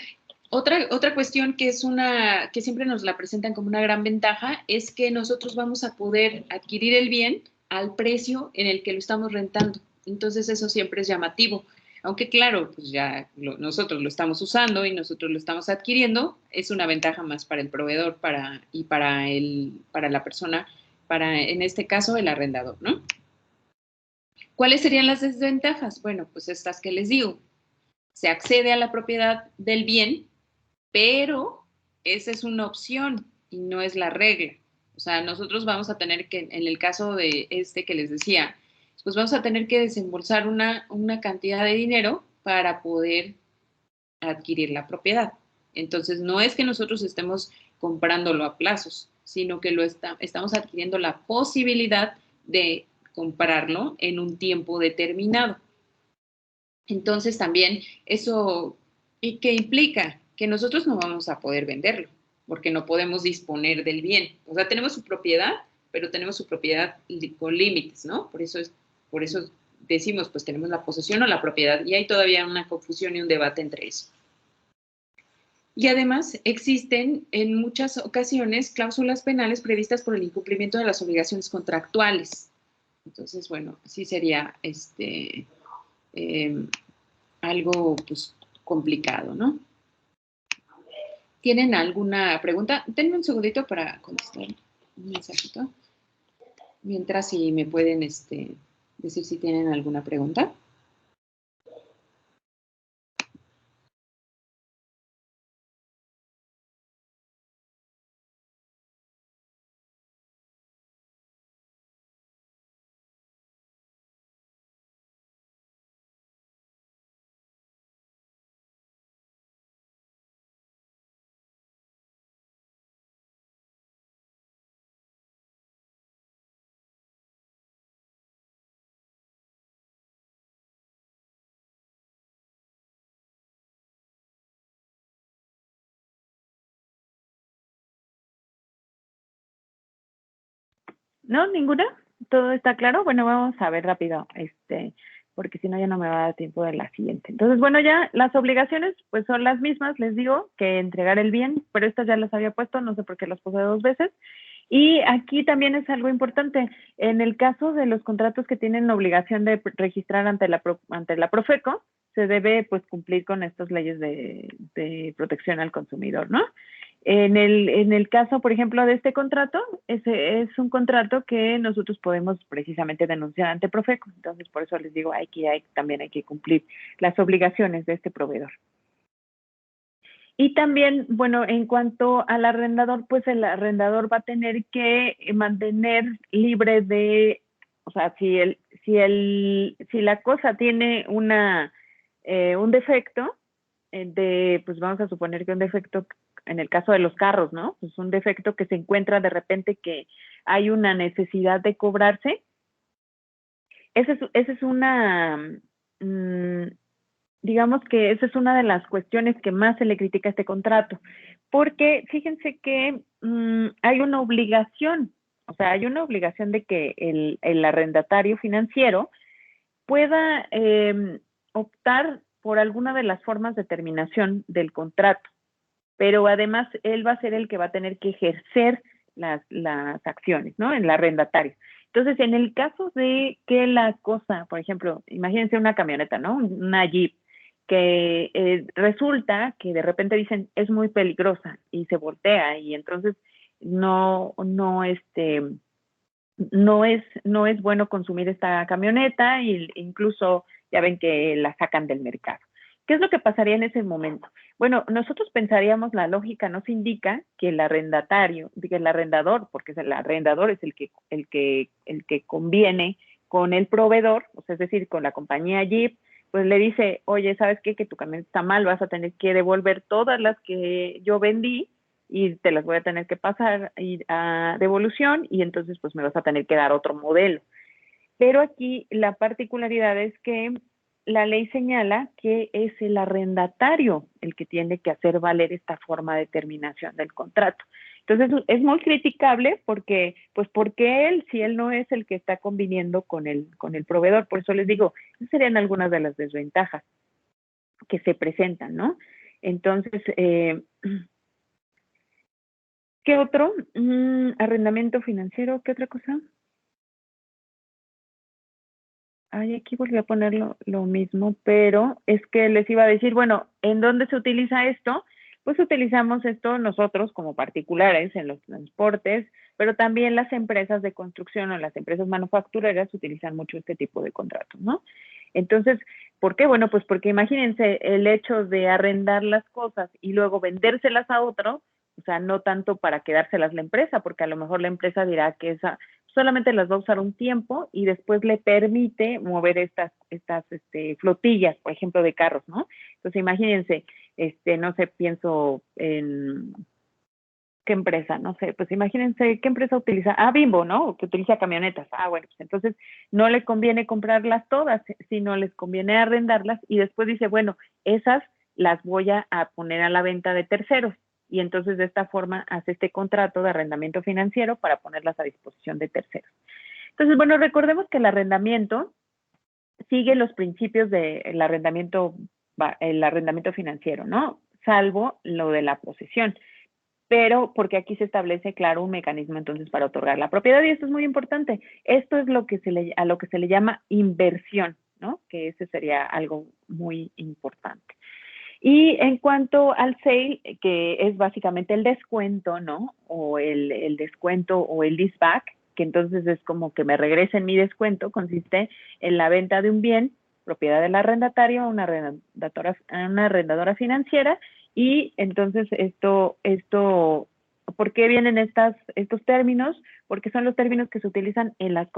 Otra cuestión que siempre nos la presentan como una gran ventaja es que nosotros vamos a poder adquirir el bien al precio en el que lo estamos rentando. Entonces, eso siempre es llamativo. Aunque claro, pues ya nosotros lo estamos usando y nosotros lo estamos adquiriendo, es una ventaja más para el proveedor y para la persona para, en este caso, el arrendador, ¿no? ¿Cuáles serían las desventajas? Bueno, pues estas que les digo. Se accede a la propiedad del bien, pero esa es una opción y no es la regla. O sea, nosotros vamos a tener que, en el caso de este que les decía, pues vamos a tener que desembolsar una cantidad de dinero para poder adquirir la propiedad. Entonces, no es que nosotros estemos comprándolo a plazos, sino que estamos adquiriendo la posibilidad de comprarlo en un tiempo determinado. Entonces, también eso, ¿y qué implica? Que nosotros no vamos a poder venderlo, porque no podemos disponer del bien. O sea, tenemos su propiedad, pero tenemos su propiedad con límites, ¿no? Por eso decimos, pues tenemos la posesión o la propiedad, y hay todavía una confusión y un debate entre eso. Y además existen en muchas ocasiones cláusulas penales previstas por el incumplimiento de las obligaciones contractuales. Entonces, bueno, sí sería algo pues, complicado, ¿no? ¿Tienen alguna pregunta? Denme un segundito para contestar un mensajito. Mientras, si me pueden decir si tienen alguna pregunta. No, ninguna. Todo está claro. Bueno, vamos a ver rápido, porque si no ya no me va a dar tiempo de la siguiente. Entonces, bueno, ya las obligaciones pues son las mismas, les digo, que entregar el bien, pero estas ya las había puesto, no sé por qué las puse 2 veces. Y aquí también es algo importante. En el caso de los contratos que tienen obligación de registrar ante la Profeco, se debe pues cumplir con estas leyes de protección al consumidor, ¿no? En el caso, por ejemplo, de este contrato, ese es un contrato que nosotros podemos precisamente denunciar ante Profeco. Entonces, por eso les digo, también hay que cumplir las obligaciones de este proveedor. Y también, bueno, en cuanto al arrendador, pues el arrendador va a tener que mantener libre de, o sea, si la cosa tiene un defecto, pues vamos a suponer que un defecto, en el caso de los carros, ¿no? Pues un defecto que se encuentra de repente que hay una necesidad de cobrarse. Esa es una, digamos que esa es una de las cuestiones que más se le critica a este contrato, porque fíjense que hay una obligación, o sea, hay una obligación de que el arrendatario financiero pueda optar por alguna de las formas de terminación del contrato, pero además él va a ser el que va a tener que ejercer las acciones, ¿no? En el arrendatario. Entonces, en el caso de que la cosa, por ejemplo, imagínense una camioneta, ¿no? Una Jeep, que resulta que de repente dicen es muy peligrosa y se voltea y entonces no es bueno consumir esta camioneta e incluso ya ven que la sacan del mercado. ¿Qué es lo que pasaría en ese momento? Bueno, nosotros pensaríamos, la lógica nos indica que el arrendador, porque el arrendador es el que conviene con el proveedor, o sea, es decir, con la compañía Jeep, pues le dice, oye, ¿sabes qué? Que tu camioneta está mal, vas a tener que devolver todas las que yo vendí y te las voy a tener que pasar a devolución y entonces pues me vas a tener que dar otro modelo. Pero aquí la particularidad es que la ley señala que es el arrendatario el que tiene que hacer valer esta forma de terminación del contrato. Entonces es muy criticable porque él, si él no es el que está conviniendo con el proveedor, por eso les digo, esas serían algunas de las desventajas que se presentan, ¿no? Entonces, ¿qué otro? Arrendamiento financiero, ¿qué otra cosa? Ay, aquí volví a poner lo mismo, pero es que les iba a decir, bueno, ¿en dónde se utiliza esto? pues utilizamos esto nosotros como particulares en los transportes, pero también las empresas de construcción o las empresas manufactureras utilizan mucho este tipo de contratos, ¿no? Entonces, ¿por qué? Bueno, pues porque imagínense el hecho de arrendar las cosas y luego vendérselas a otro, o sea, no tanto para quedárselas la empresa, porque a lo mejor la empresa dirá que esa solamente las va a usar un tiempo y después le permite mover estas flotillas, por ejemplo, de carros, ¿no? Entonces, imagínense, no sé, pienso en ¿qué empresa? No sé, pues imagínense qué empresa utiliza. Ah, Bimbo, ¿no? Que utiliza camionetas. Ah, bueno, pues entonces no le conviene comprarlas todas, sino les conviene arrendarlas y después dice, bueno, esas las voy a poner a la venta de terceros. Y entonces de esta forma hace este contrato de arrendamiento financiero para ponerlas a disposición de terceros. Entonces, bueno, recordemos que el arrendamiento sigue los principios del arrendamiento financiero, ¿no? Salvo lo de la posesión. Pero porque aquí se establece, claro, un mecanismo entonces para otorgar la propiedad y esto es muy importante. Esto es lo que a lo que se le llama inversión, ¿no? Que ese sería algo muy importante. Y en cuanto al sale, que es básicamente el descuento, ¿no? O el descuento o el leaseback, que entonces es como que me regresen mi descuento, consiste en la venta de un bien, propiedad del arrendatario a una arrendadora financiera, y entonces esto, ¿por qué vienen estos términos? Porque son los términos que se utilizan en las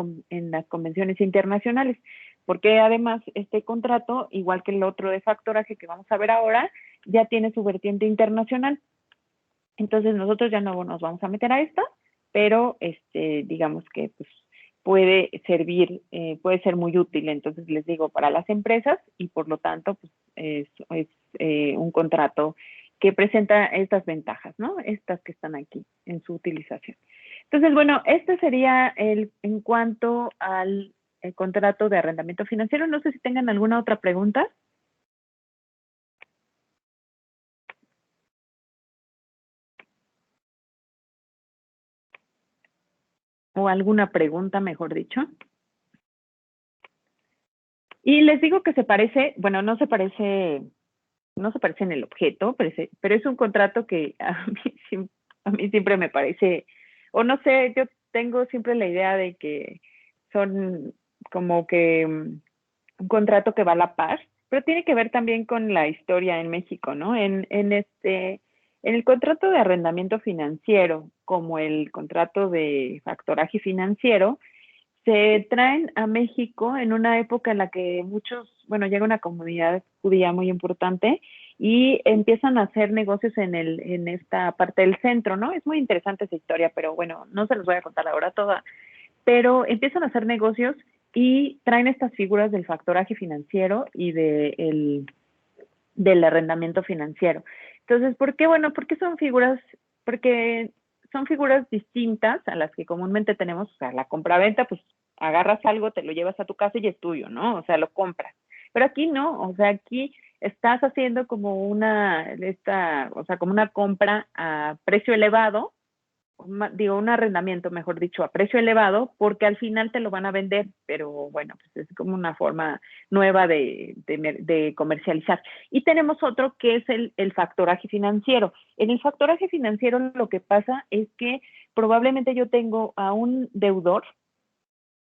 convenciones internacionales. Porque además este contrato, igual que el otro de factoraje que vamos a ver ahora, ya tiene su vertiente internacional. Entonces nosotros ya no nos vamos a meter a esto, pero digamos que pues puede servir, puede ser muy útil, entonces les digo, para las empresas y por lo tanto pues es un contrato que presenta estas ventajas, ¿no? Estas que están aquí en su utilización. Entonces, bueno, este sería en cuanto al contrato de arrendamiento financiero. No sé si tengan alguna otra pregunta. O alguna pregunta, mejor dicho. Y les digo que se parece, bueno, no se parece en el objeto, pero es un contrato que a mí siempre me parece, o no sé, yo tengo siempre la idea de que son como que un contrato que va a la par, pero tiene que ver también con la historia en México, ¿no? En el contrato de arrendamiento financiero, como el contrato de factoraje financiero, se traen a México en una época en la que llega una comunidad judía muy importante y empiezan a hacer negocios en esta parte del centro, ¿no? Es muy interesante esa historia, pero bueno, no se los voy a contar ahora toda, pero empiezan a hacer negocios y traen estas figuras del factoraje financiero y del arrendamiento financiero. Entonces, ¿por qué? Bueno, porque son figuras distintas a las que comúnmente tenemos, o sea, la compraventa, pues agarras algo, te lo llevas a tu casa y es tuyo, ¿no? O sea, lo compras. Pero aquí no, o sea, aquí estás haciendo como una compra a precio elevado, un arrendamiento, mejor dicho, a precio elevado, porque al final te lo van a vender, pero bueno, pues es como una forma nueva de comercializar. Y tenemos otro que es el factoraje financiero. En el factoraje financiero lo que pasa es que probablemente yo tengo a un deudor,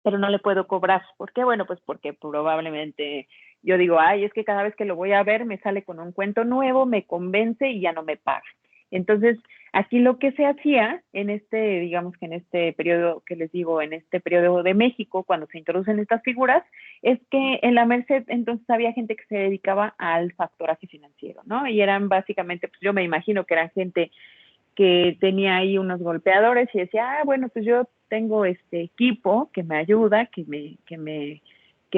pero no le puedo cobrar. ¿Por qué? Bueno, pues porque probablemente yo digo, ay, es que cada vez que lo voy a ver me sale con un cuento nuevo, me convence y ya no me paga. Entonces, aquí lo que se hacía digamos que en este periodo que les digo, en este periodo de México, cuando se introducen estas figuras, es que en la Merced entonces había gente que se dedicaba al factoraje financiero, ¿no? Y eran básicamente, pues yo me imagino que eran gente que tenía ahí unos golpeadores y decía, bueno, pues yo tengo este equipo que me ayuda, que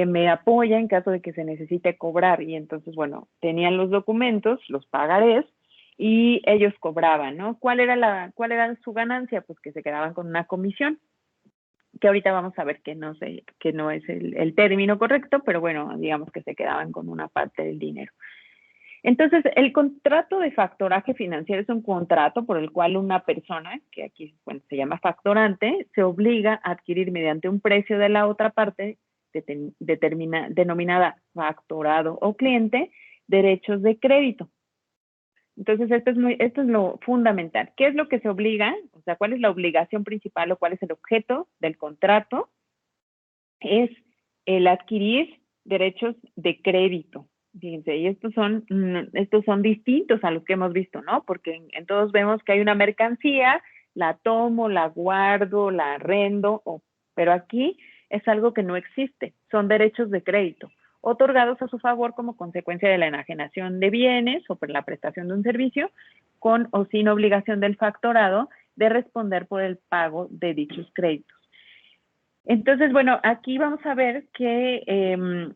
me apoya en caso de que se necesite cobrar. Y entonces, bueno, tenían los documentos, los pagarés, y ellos cobraban, ¿no? ¿Cuál era su ganancia? Pues que se quedaban con una comisión, que ahorita vamos a ver que no es el término correcto, pero bueno, digamos que se quedaban con una parte del dinero. Entonces, el contrato de factoraje financiero es un contrato por el cual una persona, que aquí se llama factorante, se obliga a adquirir mediante un precio de la otra parte, denominada factorado o cliente, derechos de crédito. Entonces, esto es lo fundamental. ¿Qué es lo que se obliga? O sea, ¿cuál es la obligación principal o cuál es el objeto del contrato? Es el adquirir derechos de crédito. Fíjense, y estos son distintos a los que hemos visto, ¿no? Porque en todos vemos que hay una mercancía, la tomo, la guardo, la arrendo, pero aquí es algo que no existe, son derechos de crédito, otorgados a su favor como consecuencia de la enajenación de bienes o por la prestación de un servicio, con o sin obligación del factorado de responder por el pago de dichos créditos. Entonces, bueno, aquí vamos a ver que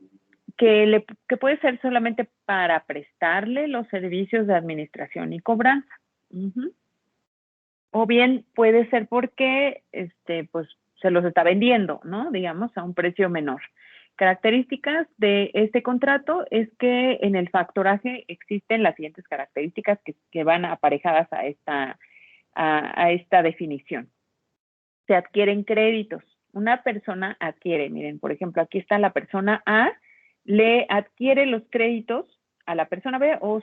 puede ser solamente para prestarle los servicios de administración y cobranza. O bien puede ser porque pues, se los está vendiendo, ¿no? Digamos, a un precio menor. Características de este contrato es que en el factoraje existen las siguientes características que van aparejadas a esta definición. Se adquieren créditos. Una persona adquiere, miren, por ejemplo, aquí está la persona A, le adquiere los créditos a la persona B o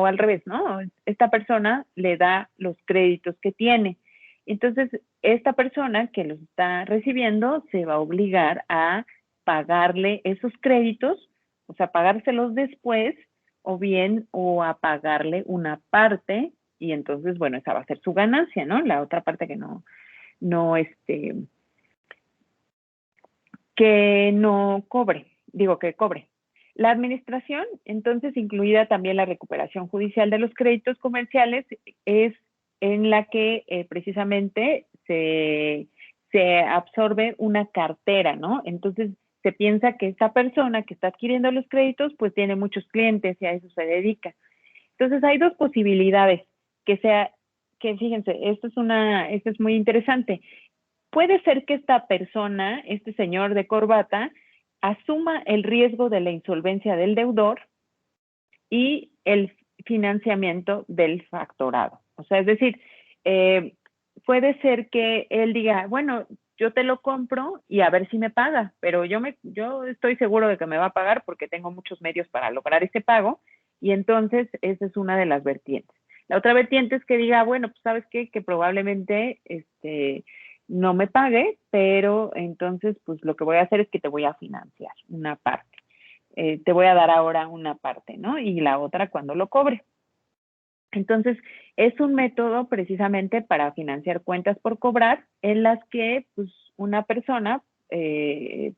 al revés, ¿no? Esta persona le da los créditos que tiene. Entonces, esta persona que los está recibiendo se va a obligar a pagarle esos créditos, o sea, pagárselos después, o a pagarle una parte, y entonces, bueno, esa va a ser su ganancia, ¿no? La otra parte que que cobre. La administración, entonces, incluida también la recuperación judicial de los créditos comerciales, es en la que precisamente se absorbe una cartera, ¿no? Entonces, se piensa que esta persona que está adquiriendo los créditos, pues tiene muchos clientes y a eso se dedica. Entonces, hay dos posibilidades que fíjense, esto es muy interesante. Puede ser que esta persona, este señor de corbata, asuma el riesgo de la insolvencia del deudor y el financiamiento del factorado. O sea, es decir, puede ser que él diga, bueno, yo te lo compro y a ver si me paga, pero yo estoy seguro de que me va a pagar porque tengo muchos medios para lograr ese pago, y entonces esa es una de las vertientes. La otra vertiente es que diga, bueno, pues ¿sabes qué? Que probablemente no me pague, pero entonces pues lo que voy a hacer es que te voy a financiar una parte. Te voy a dar ahora una parte, ¿no? Y la otra cuando lo cobre. Entonces, es un método precisamente para financiar cuentas por cobrar en las que pues una persona se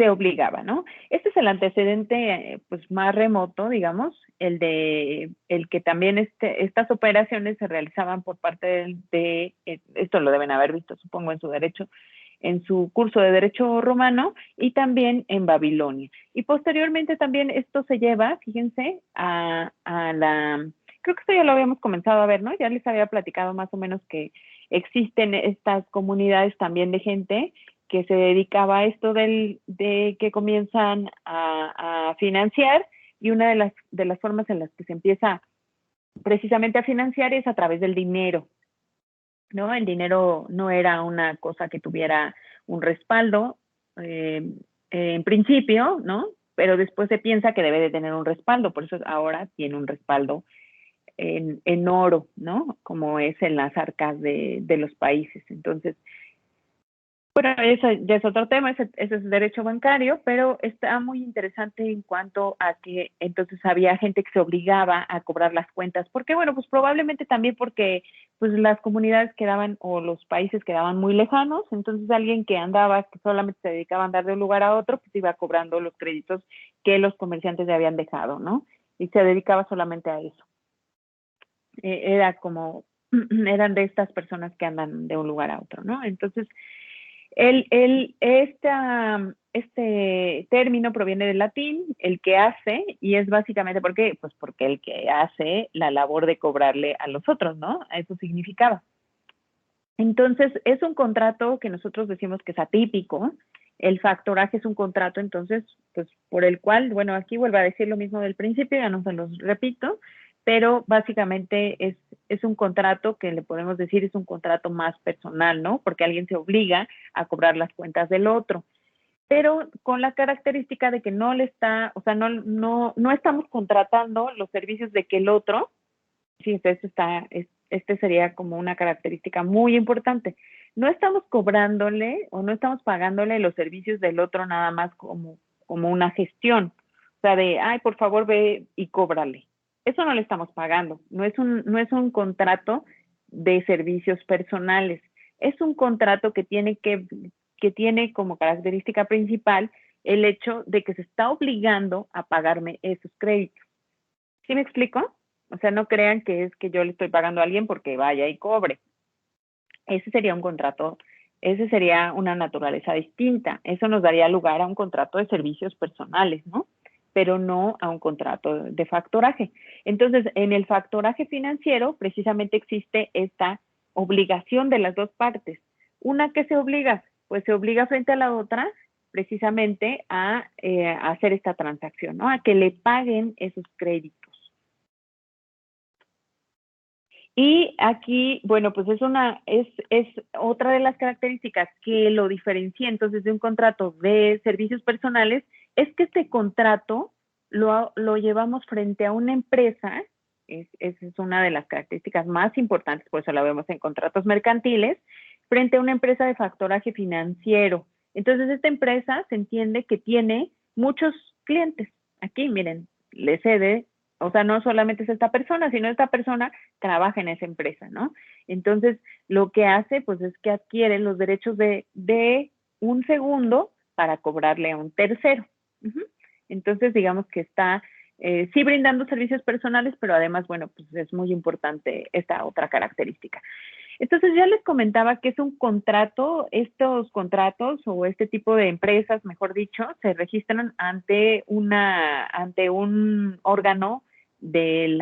obligaba, ¿no? Este es el antecedente pues más remoto, digamos, el que también estas operaciones se realizaban por parte esto lo deben haber visto, supongo, en su curso de Derecho Romano y también en Babilonia. Y posteriormente también esto se lleva, fíjense, creo que esto ya lo habíamos comenzado a ver, ¿no? Ya les había platicado más o menos que existen estas comunidades también de gente que se dedicaba a esto de que comienzan a financiar, y una de las formas en las que se empieza precisamente a financiar es a través del dinero, ¿no? El dinero no era una cosa que tuviera un respaldo en principio, ¿no? Pero después se piensa que debe de tener un respaldo, por eso ahora tiene un respaldo en oro, ¿no? Como es en las arcas de los países. Entonces, bueno, eso ya es otro tema, ese es derecho bancario, pero está muy interesante en cuanto a que entonces había gente que se obligaba a cobrar las cuentas. ¿Por qué? Bueno, pues probablemente también porque pues las comunidades quedaban o los países quedaban muy lejanos, entonces alguien que solamente se dedicaba a andar de un lugar a otro, pues iba cobrando los créditos que los comerciantes le habían dejado, ¿no? Y se dedicaba solamente a eso. Eran de estas personas que andan de un lugar a otro, ¿no? Entonces, este término proviene del latín, el que hace, y es básicamente, ¿por qué? Pues porque el que hace la labor de cobrarle a los otros, ¿no? Eso significaba. Entonces, es un contrato que nosotros decimos que es atípico. El factoraje es un contrato, entonces, pues por el cual, bueno, aquí vuelvo a decir lo mismo del principio, ya no se los repito, pero básicamente es un contrato que le podemos decir es un contrato más personal, ¿no? Porque alguien se obliga a cobrar las cuentas del otro. pero con la característica de que no le está, o sea, no estamos contratando los servicios de que el otro, sí, este sería como una característica muy importante. No estamos cobrándole o no estamos pagándole los servicios del otro nada más como una gestión. O sea, de, ay, por favor, ve y cóbrale. Eso no le estamos pagando. No es un contrato de servicios personales. Es un contrato que tiene como característica principal el hecho de que se está obligando a pagarme esos créditos. ¿Sí me explico? O sea, no crean que es que yo le estoy pagando a alguien porque vaya y cobre. Ese sería un contrato, ese sería una naturaleza distinta. Eso nos daría lugar a un contrato de servicios personales, ¿no? Pero no a un contrato de factoraje. Entonces, en el factoraje financiero, precisamente existe esta obligación de las dos partes. Una que se obliga, pues se obliga frente a la otra, precisamente a hacer esta transacción, ¿no? A que le paguen esos créditos. Y aquí, bueno, pues es otra de las características que lo diferencia entonces de un contrato de servicios personales, es que este contrato lo llevamos frente a una empresa, esa es una de las características más importantes, por eso la vemos en contratos mercantiles, frente a una empresa de factoraje financiero. Entonces, esta empresa se entiende que tiene muchos clientes. Aquí, miren, le cede, o sea, no solamente es esta persona, sino esta persona trabaja en esa empresa, ¿no? Entonces, lo que hace, pues, es que adquiere los derechos de un segundo para cobrarle a un tercero. Entonces, digamos que está sí brindando servicios personales, pero además, bueno, pues es muy importante esta otra característica. Entonces, ya les comentaba que es un contrato, estos contratos o este tipo de empresas, mejor dicho, se registran ante un órgano del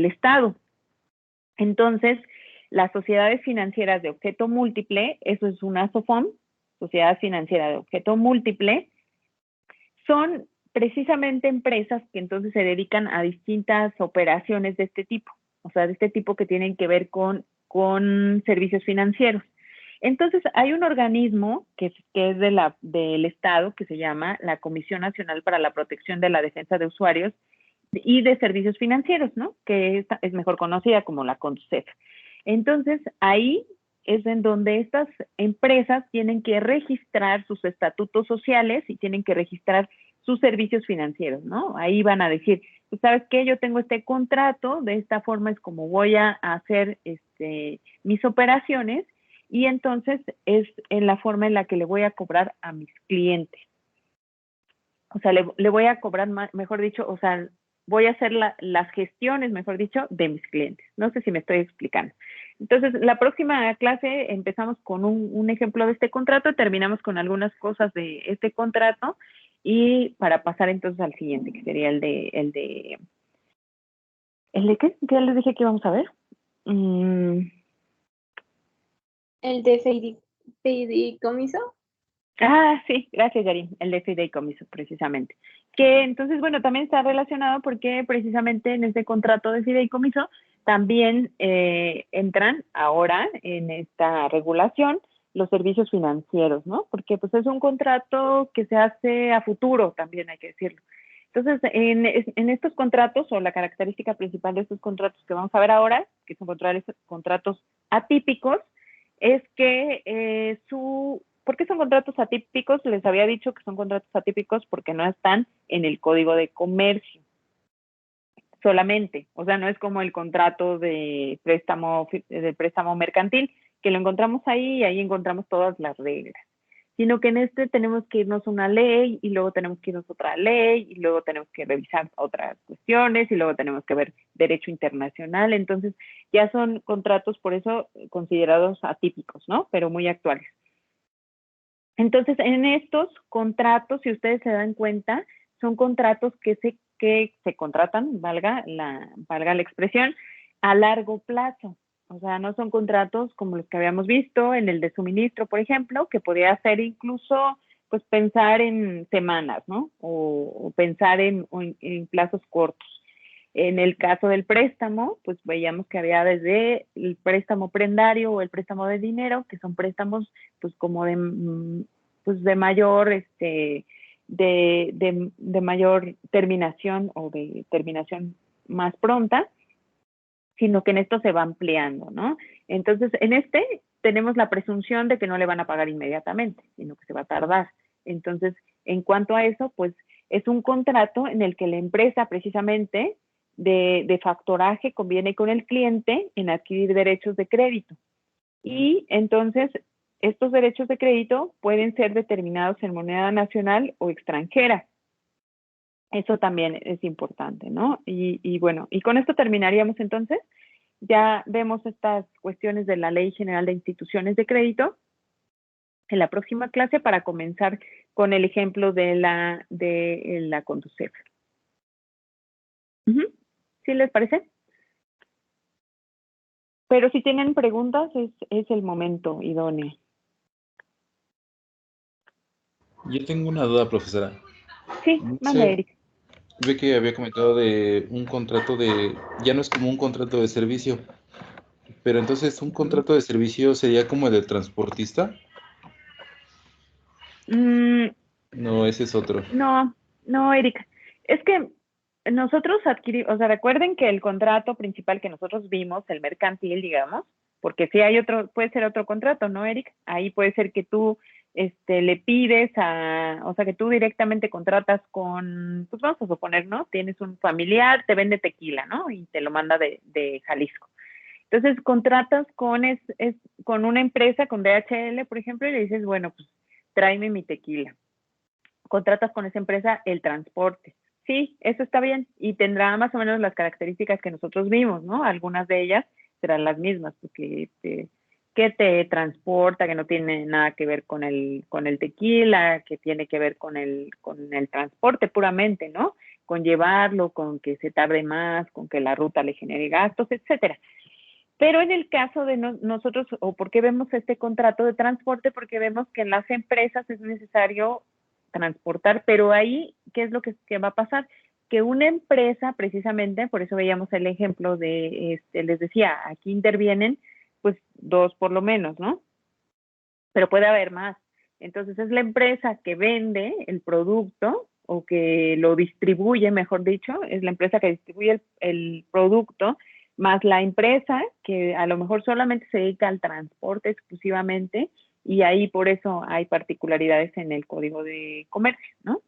Estado. Entonces, las sociedades financieras de objeto múltiple, eso es una SOFOM, Sociedad Financiera de Objeto Múltiple, son precisamente empresas que entonces se dedican a distintas operaciones de este tipo, o sea, de este tipo que tienen que ver con servicios financieros. Entonces, hay un organismo que es del Estado que se llama la Comisión Nacional para la Protección de la Defensa de Usuarios y de Servicios Financieros, ¿no? Que es mejor conocida como la CONDUCEF. Entonces, ahí es en donde estas empresas tienen que registrar sus estatutos sociales y tienen que registrar sus servicios financieros, ¿no? Ahí van a decir, pues, ¿sabes qué? Yo tengo este contrato, de esta forma es como voy a hacer mis operaciones, y entonces es en la forma en la que le voy a cobrar a mis clientes. O sea, le voy a cobrar, mejor dicho, o sea, voy a hacer las gestiones, mejor dicho, de mis clientes. No sé si me estoy explicando. Entonces, la próxima clase empezamos con un ejemplo de este contrato, terminamos con algunas cosas de este contrato, y para pasar entonces al siguiente, que sería ¿el de qué? ¿Qué les dije que íbamos a ver? El de fideicomiso. Ah, sí, gracias, Yari, el de fideicomiso, precisamente. Que entonces, bueno, también está relacionado porque precisamente en este contrato de fideicomiso también entran ahora en esta regulación los servicios financieros, ¿no? Porque pues es un contrato que se hace a futuro, también hay que decirlo. Entonces, en estos contratos, o la característica principal de estos contratos que vamos a ver ahora, que son contratos atípicos, es que ¿por qué son contratos atípicos? Les había dicho que son contratos atípicos porque no están en el Código de Comercio solamente. O sea, no es como el contrato de préstamo mercantil, que lo encontramos ahí y ahí encontramos todas las reglas. Sino que en este tenemos que irnos a una ley y luego tenemos que irnos a otra ley y luego tenemos que revisar otras cuestiones y luego tenemos que ver derecho internacional. Entonces, ya son contratos por eso considerados atípicos, ¿no? Pero muy actuales. Entonces, en estos contratos, si ustedes se dan cuenta, son contratos que se contratan, valga la expresión, a largo plazo. O sea, no son contratos como los que habíamos visto en el de suministro, por ejemplo, que podía ser incluso, pues, pensar en semanas, ¿no? O pensar en plazos cortos. En el caso del préstamo, pues veíamos que había desde el préstamo prendario o el préstamo de dinero, que son préstamos, pues, como de pues de mayor, de mayor terminación o de terminación más pronta, sino que en esto se va ampliando, ¿no? Entonces, en este tenemos la presunción de que no le van a pagar inmediatamente, sino que se va a tardar. Entonces, en cuanto a eso, pues es un contrato en el que la empresa precisamente de factoraje conviene con el cliente en adquirir derechos de crédito. Y entonces, estos derechos de crédito pueden ser determinados en moneda nacional o extranjera. Eso también es importante, ¿no? Y bueno, y con esto terminaríamos entonces. Ya vemos estas cuestiones de la Ley General de Instituciones de Crédito en la próxima clase para comenzar con el ejemplo de la Conducef. ¿Sí les parece? Pero si tienen preguntas, es el momento idóneo. Yo tengo una duda, profesora. Sí, manda, Eric. Ve que había comentado de un contrato ya no es como un contrato de servicio, pero entonces un contrato de servicio sería como el del transportista. No, ese es otro. No, Eric. Es que nosotros adquirimos, o sea, recuerden que el contrato principal que nosotros vimos, el mercantil, digamos, porque si hay otro, puede ser otro contrato, ¿no, Eric? Ahí puede ser que tú le pides o sea, que tú directamente contratas con, pues vamos a suponer, ¿no? Tienes un familiar, te vende tequila, ¿no? Y te lo manda de Jalisco. Entonces, contratas con una empresa, con DHL, por ejemplo, y le dices, bueno, pues tráeme mi tequila. Contratas con esa empresa el transporte. Sí, eso está bien y tendrá más o menos las características que nosotros vimos, ¿no? Algunas de ellas serán las mismas, porque que te transporta, que no tiene nada que ver con el tequila, que tiene que ver con el transporte puramente, ¿no? Con llevarlo, con que se tarde más, con que la ruta le genere gastos, etcétera. Pero en el caso de nosotros, o por qué vemos este contrato de transporte, porque vemos que en las empresas es necesario transportar, pero ahí, ¿qué es lo que va a pasar? Que una empresa, precisamente, por eso veíamos el ejemplo de, les decía, aquí intervienen, pues, 2 por lo menos, ¿no? Pero puede haber más. Entonces, es la empresa que vende el producto o que lo distribuye, mejor dicho, es la empresa que distribuye el producto, más la empresa que a lo mejor solamente se dedica al transporte exclusivamente, y ahí por eso hay particularidades en el Código de Comercio, ¿no?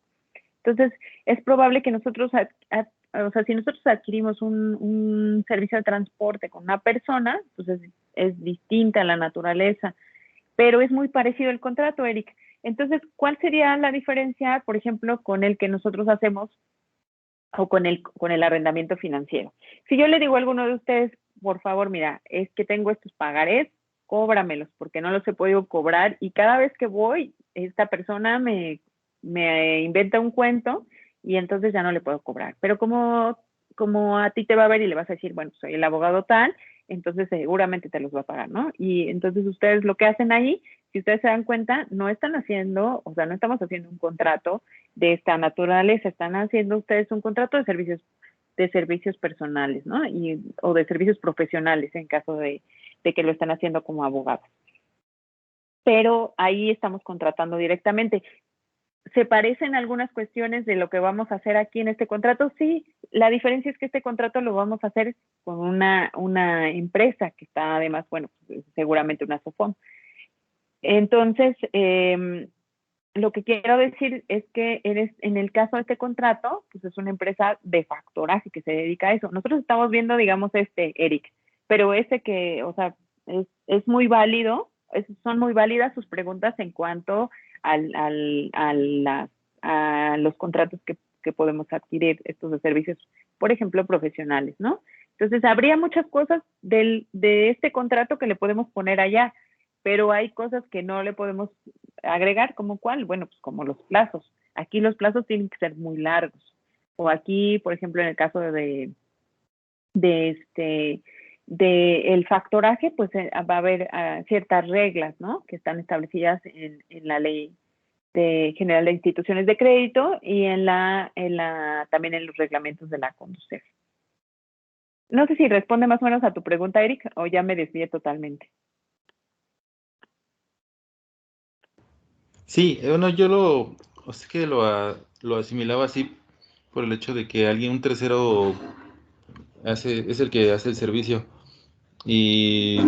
Entonces, es probable que nosotros, o sea, si nosotros adquirimos un servicio de transporte con una persona, pues es distinta la naturaleza, pero es muy parecido el contrato, Eric. Entonces, ¿cuál sería la diferencia, por ejemplo, con el que nosotros hacemos o con el arrendamiento financiero? Si yo le digo a alguno de ustedes, por favor, mira, es que tengo estos pagarés, cóbramelos, porque no los he podido cobrar, y cada vez que voy, esta persona me inventa un cuento y entonces ya no le puedo cobrar. Pero como a ti te va a ver y le vas a decir, bueno, soy el abogado tal, entonces seguramente te los va a pagar, ¿no? Y entonces ustedes lo que hacen ahí, si ustedes se dan cuenta, no están haciendo, o sea, no estamos haciendo un contrato de esta naturaleza, están haciendo ustedes un contrato de servicios personales, ¿no? O de servicios profesionales en caso de que lo están haciendo como abogados. Pero ahí estamos contratando directamente. ¿Se parecen algunas cuestiones de lo que vamos a hacer aquí en este contrato? Sí, la diferencia es que este contrato lo vamos a hacer con una empresa que está además, bueno, seguramente una SOFOM. Entonces, lo que quiero decir es que en el caso de este contrato, pues es una empresa de factoraje que se dedica a eso. Nosotros estamos viendo, digamos, Eric, pero que, o sea, es muy válido, son muy válidas sus preguntas en cuanto a los contratos que podemos adquirir, estos de servicios, por ejemplo, profesionales, ¿no? Entonces, habría muchas cosas de este contrato que le podemos poner allá, pero hay cosas que no le podemos agregar, ¿como cuál? Bueno, pues como los plazos. Aquí los plazos tienen que ser muy largos. O aquí, por ejemplo, en el caso de el factoraje, pues va a haber ciertas reglas, ¿no? Que están establecidas en la Ley General de Instituciones de Crédito y también en los reglamentos de la Conducef. No sé si responde más o menos a tu pregunta, Eric, o ya me desvié totalmente. Sí, bueno, o sea que lo asimilaba así por el hecho de que un tercero es el que hace el servicio. Y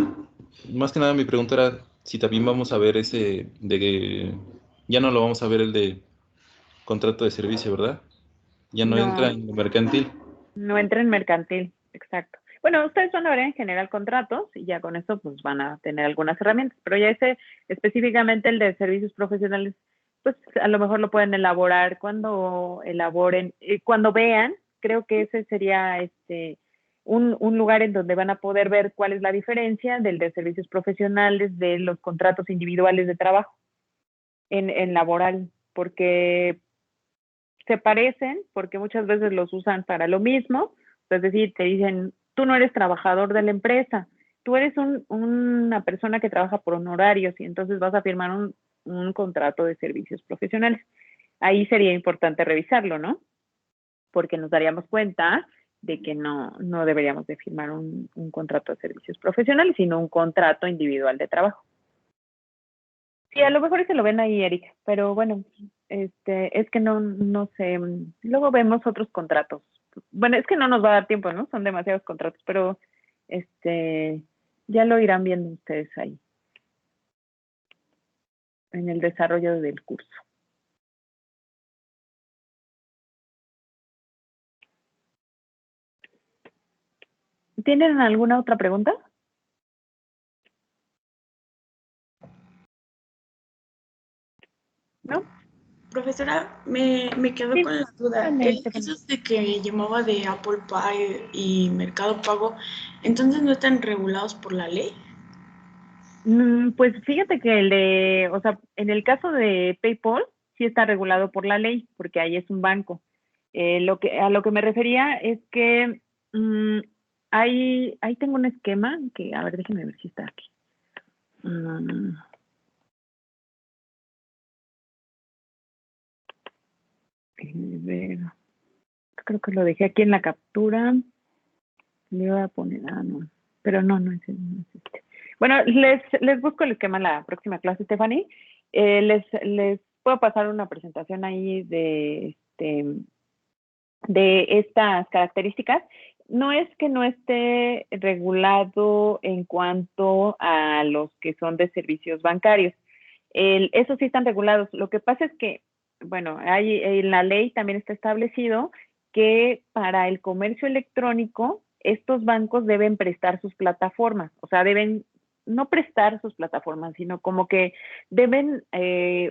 más que nada mi pregunta era si también vamos a ver ese de que ya no lo vamos a ver el de contrato de servicio, ¿verdad? Ya no entra No, en lo mercantil. no entra en mercantil, exacto. Bueno, ustedes van a ver en general contratos y ya con eso pues van a tener algunas herramientas, pero ya ese específicamente el de servicios profesionales, pues a lo mejor lo pueden elaborar cuando elaboren, cuando vean, creo que ese sería un lugar en donde van a poder ver cuál es la diferencia del de servicios profesionales de los contratos individuales de trabajo en laboral, porque se parecen porque muchas veces los usan para lo mismo, es decir, te dicen, tú no eres trabajador de la empresa, tú eres una persona que trabaja por honorarios y entonces vas a firmar un contrato de servicios profesionales. Ahí sería importante revisarlo, ¿no? Porque nos daríamos cuenta de que no deberíamos de firmar un contrato de servicios profesionales, sino un contrato individual de trabajo. Sí, a lo mejor se lo ven ahí, Erika, pero bueno, es que no sé. Luego vemos otros contratos. Bueno, es que no nos va a dar tiempo, ¿no? Son demasiados contratos, pero ya lo irán viendo ustedes ahí en el desarrollo del curso. ¿Tienen alguna otra pregunta? ¿No? Profesora, me quedo Sí, con la duda. dale, Stephanie. Esos de que llamaba de Apple Pay y Mercado Pago, ¿entonces no están regulados por la ley? Pues fíjate que o sea, en el caso de PayPal, sí está regulado por la ley, porque ahí es un banco. A lo que me refería es que ahí tengo un esquema que, a ver, déjenme ver si está aquí. Ver, creo que lo dejé aquí en la captura. Le voy a poner, no, pero no es este. Bueno, les busco el esquema en la próxima clase, Stephanie. Les puedo pasar una presentación ahí de estas características. No es que no esté regulado en cuanto a los que son de servicios bancarios. Esos sí están regulados. Lo que pasa es que, bueno, en la ley también está establecido que para el comercio electrónico, estos bancos deben prestar sus plataformas, o sea, deben no prestar sus plataformas, sino como que deben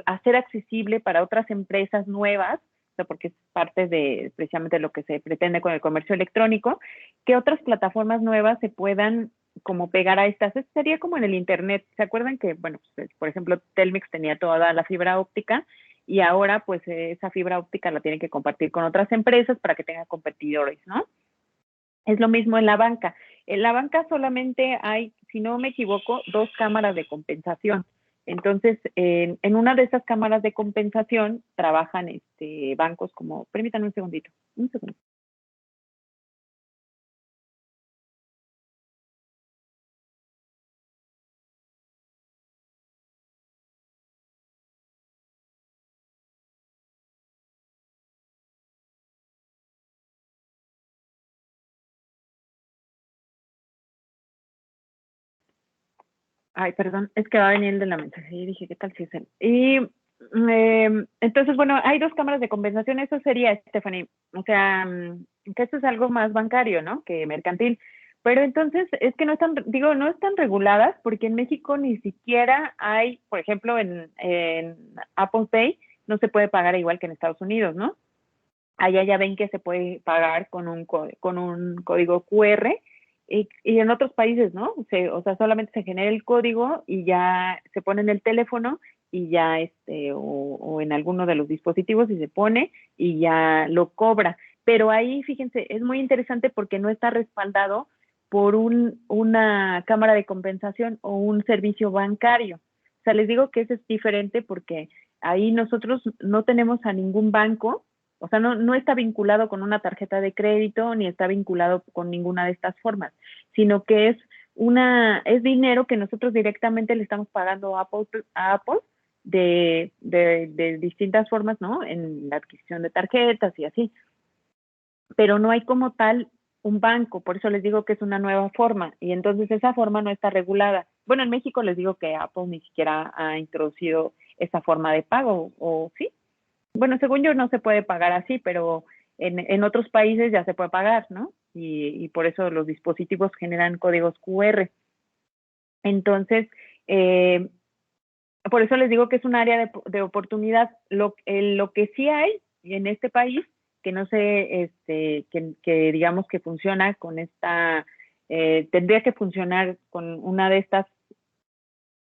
hacer accesible para otras empresas nuevas, o sea, porque es parte de precisamente lo que se pretende con el comercio electrónico, que otras plataformas nuevas se puedan como pegar a estas. Eso sería como en el Internet. ¿Se acuerdan que, bueno, pues, por ejemplo, Telmex tenía toda la fibra óptica y ahora pues esa fibra óptica la tienen que compartir con otras empresas para que tengan competidores, ¿no? Es lo mismo en la banca. En la banca solamente hay, si no me equivoco, 2 cámaras de compensación. Entonces, en una de esas cámaras de compensación trabajan bancos como, permítanme un segundito, un segundo. Ay, perdón, es que va a venir el de la mensajería y dije, ¿qué tal si es él? Y entonces, bueno, hay 2 cámaras de compensación, eso sería, Stephanie, o sea, que esto es algo más bancario, ¿no? Que mercantil. Pero entonces, es que no están, digo, no están reguladas porque en México ni siquiera hay, por ejemplo, en Apple Pay no se puede pagar igual que en Estados Unidos, ¿no? Allá ya ven que se puede pagar con un código QR y en otros países, ¿no? O sea, solamente se genera el código y ya se pone en el teléfono y ya o en alguno de los dispositivos y se pone y ya lo cobra. Pero ahí, fíjense, es muy interesante porque no está respaldado por una cámara de compensación o un servicio bancario. O sea, les digo que eso es diferente porque ahí nosotros no tenemos a ningún banco, o sea, no está vinculado con una tarjeta de crédito ni está vinculado con ninguna de estas formas, sino que es dinero que nosotros directamente le estamos pagando a Apple de distintas formas, ¿no? En la adquisición de tarjetas y así. Pero no hay como tal un banco, por eso les digo que es una nueva forma, y entonces esa forma no está regulada. Bueno, en México les digo que Apple ni siquiera ha introducido esa forma de pago, ¿o sí? Bueno, según yo no se puede pagar así, pero en otros países ya se puede pagar, ¿no? Y por eso los dispositivos generan códigos QR. Entonces, por eso les digo que es un área de oportunidad. Lo que sí hay en este país, que no sé, que digamos que funciona con esta, tendría que funcionar con una de estas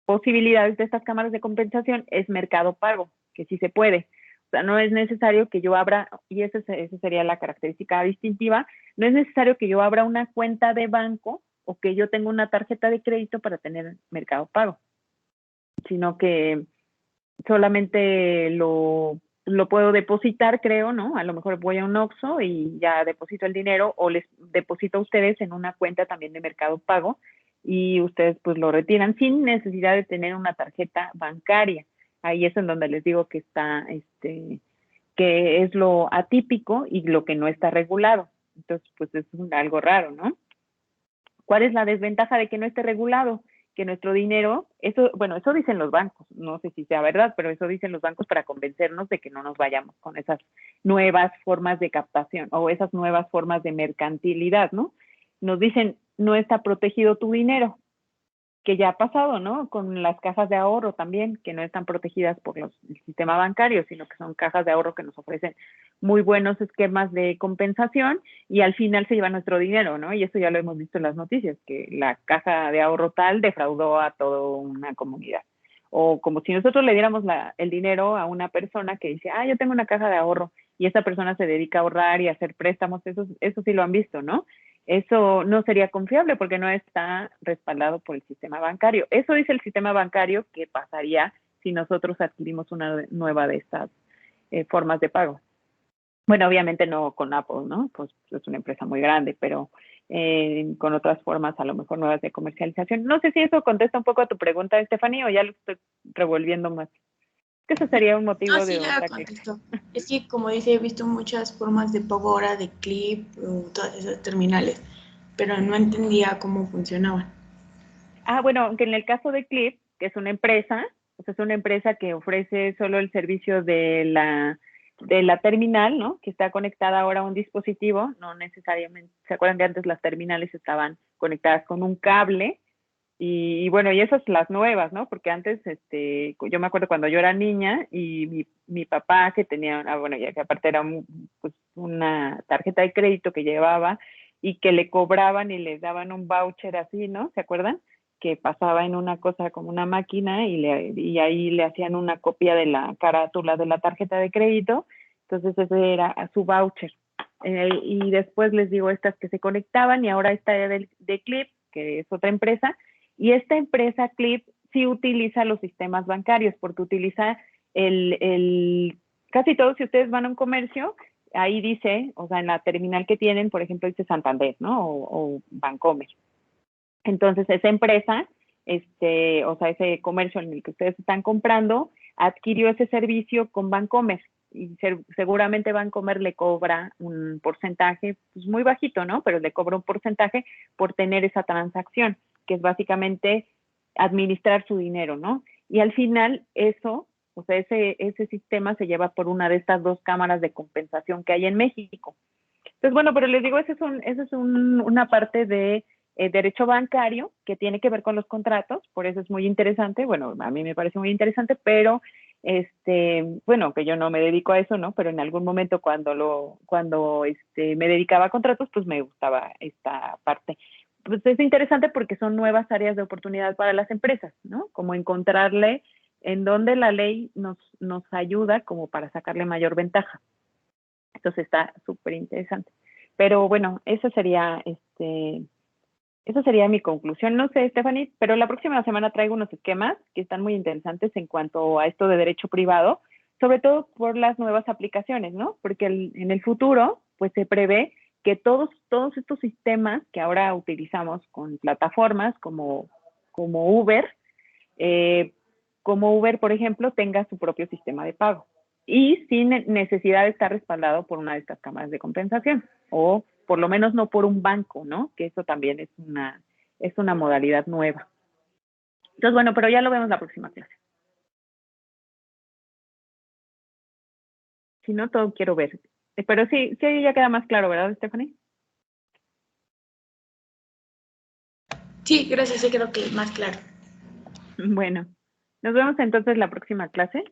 posibilidades de estas cámaras de compensación, es Mercado Pago, que sí se puede. O sea, no es necesario que yo abra, y esa sería la característica distintiva, no es necesario que yo abra una cuenta de banco o que yo tenga una tarjeta de crédito para tener Mercado Pago, sino que solamente lo puedo depositar, creo, ¿no? A lo mejor voy a un Oxxo y ya deposito el dinero, o les deposito a ustedes en una cuenta también de Mercado Pago y ustedes pues lo retiran sin necesidad de tener una tarjeta bancaria. Ahí es en donde les digo que está, que es lo atípico y lo que no está regulado. Entonces, pues es algo raro, ¿no? ¿Cuál es la desventaja de que no esté regulado? Que nuestro dinero, eso dicen los bancos, no sé si sea verdad, pero eso dicen los bancos para convencernos de que no nos vayamos con esas nuevas formas de captación o esas nuevas formas de mercantilidad, ¿no? Nos dicen, no está protegido tu dinero, que ya ha pasado, ¿no? Con las cajas de ahorro también, que no están protegidas por el sistema bancario, sino que son cajas de ahorro que nos ofrecen muy buenos esquemas de compensación y al final se lleva nuestro dinero, ¿no? Y eso ya lo hemos visto en las noticias, que la caja de ahorro tal defraudó a toda una comunidad. O como si nosotros le diéramos el dinero a una persona que dice, yo tengo una caja de ahorro, y esa persona se dedica a ahorrar y a hacer préstamos, eso sí lo han visto, ¿no? Eso no sería confiable porque no está respaldado por el sistema bancario. Eso dice el sistema bancario que pasaría si nosotros adquirimos una nueva de estas formas de pago. Bueno, obviamente no con Apple, ¿no? Pues es una empresa muy grande, pero con otras formas a lo mejor nuevas de comercialización. No sé si eso contesta un poco a tu pregunta, Stephanie, o ya lo estoy revolviendo más. Que eso sería un motivo No, sí, de ya otra contestó. Es que, como dice, he visto muchas formas de pago ahora de Clip o todas esas terminales, pero no entendía cómo funcionaban. Bueno, aunque en el caso de Clip, que es una empresa, es una empresa que ofrece solo el servicio de la terminal, ¿no? Que está conectada ahora a un dispositivo, no necesariamente, ¿se acuerdan que antes las terminales estaban conectadas con un cable? Y bueno, y esas las nuevas, ¿no? Porque antes, yo me acuerdo cuando yo era niña y mi papá que tenía, bueno, ya que aparte era pues una tarjeta de crédito que llevaba y que le cobraban y le daban un voucher así, ¿no? ¿Se acuerdan? Que pasaba en una cosa como una máquina y ahí le hacían una copia de la carátula de la tarjeta de crédito, entonces ese era su voucher. Y después les digo estas que se conectaban y ahora esta de Clip, que es otra empresa, y esta empresa Clip sí utiliza los sistemas bancarios porque utiliza casi todos, si ustedes van a un comercio, ahí dice, o sea, en la terminal que tienen, por ejemplo, dice Santander, ¿no? O Bancomer. Entonces, esa empresa, o sea, ese comercio en el que ustedes están comprando, adquirió ese servicio con Bancomer y seguramente Bancomer le cobra un porcentaje, pues muy bajito, ¿no? Pero le cobra un porcentaje por tener esa transacción, que es básicamente administrar su dinero, ¿no? Y al final eso, o sea, ese sistema se lleva por una de estas dos cámaras de compensación que hay en México. Entonces, bueno, pero les digo, esa es una parte de derecho bancario que tiene que ver con los contratos, por eso es muy interesante, bueno, a mí me parece muy interesante, pero bueno, que yo no me dedico a eso, ¿no? Pero en algún momento cuando me dedicaba a contratos, pues me gustaba esta parte. Pues es interesante porque son nuevas áreas de oportunidad para las empresas, ¿no? Como encontrarle en dónde la ley nos ayuda como para sacarle mayor ventaja. Entonces está súper interesante. Pero bueno, esa sería mi conclusión. No sé, Stephanie, pero la próxima semana traigo unos esquemas que están muy interesantes en cuanto a esto de derecho privado, sobre todo por las nuevas aplicaciones, ¿no? Porque en el futuro, pues se prevé que todos estos sistemas que ahora utilizamos con plataformas como Uber, como Uber, por ejemplo, tenga su propio sistema de pago y sin necesidad de estar respaldado por una de estas cámaras de compensación, o por lo menos no por un banco, ¿no? Que eso también es una modalidad nueva. Entonces, bueno, pero ya lo vemos la próxima clase. Si no, todo quiero ver. Pero sí ya queda más claro, ¿verdad, Stephanie? Sí, gracias, sí creo que es más claro. Bueno, nos vemos entonces la próxima clase.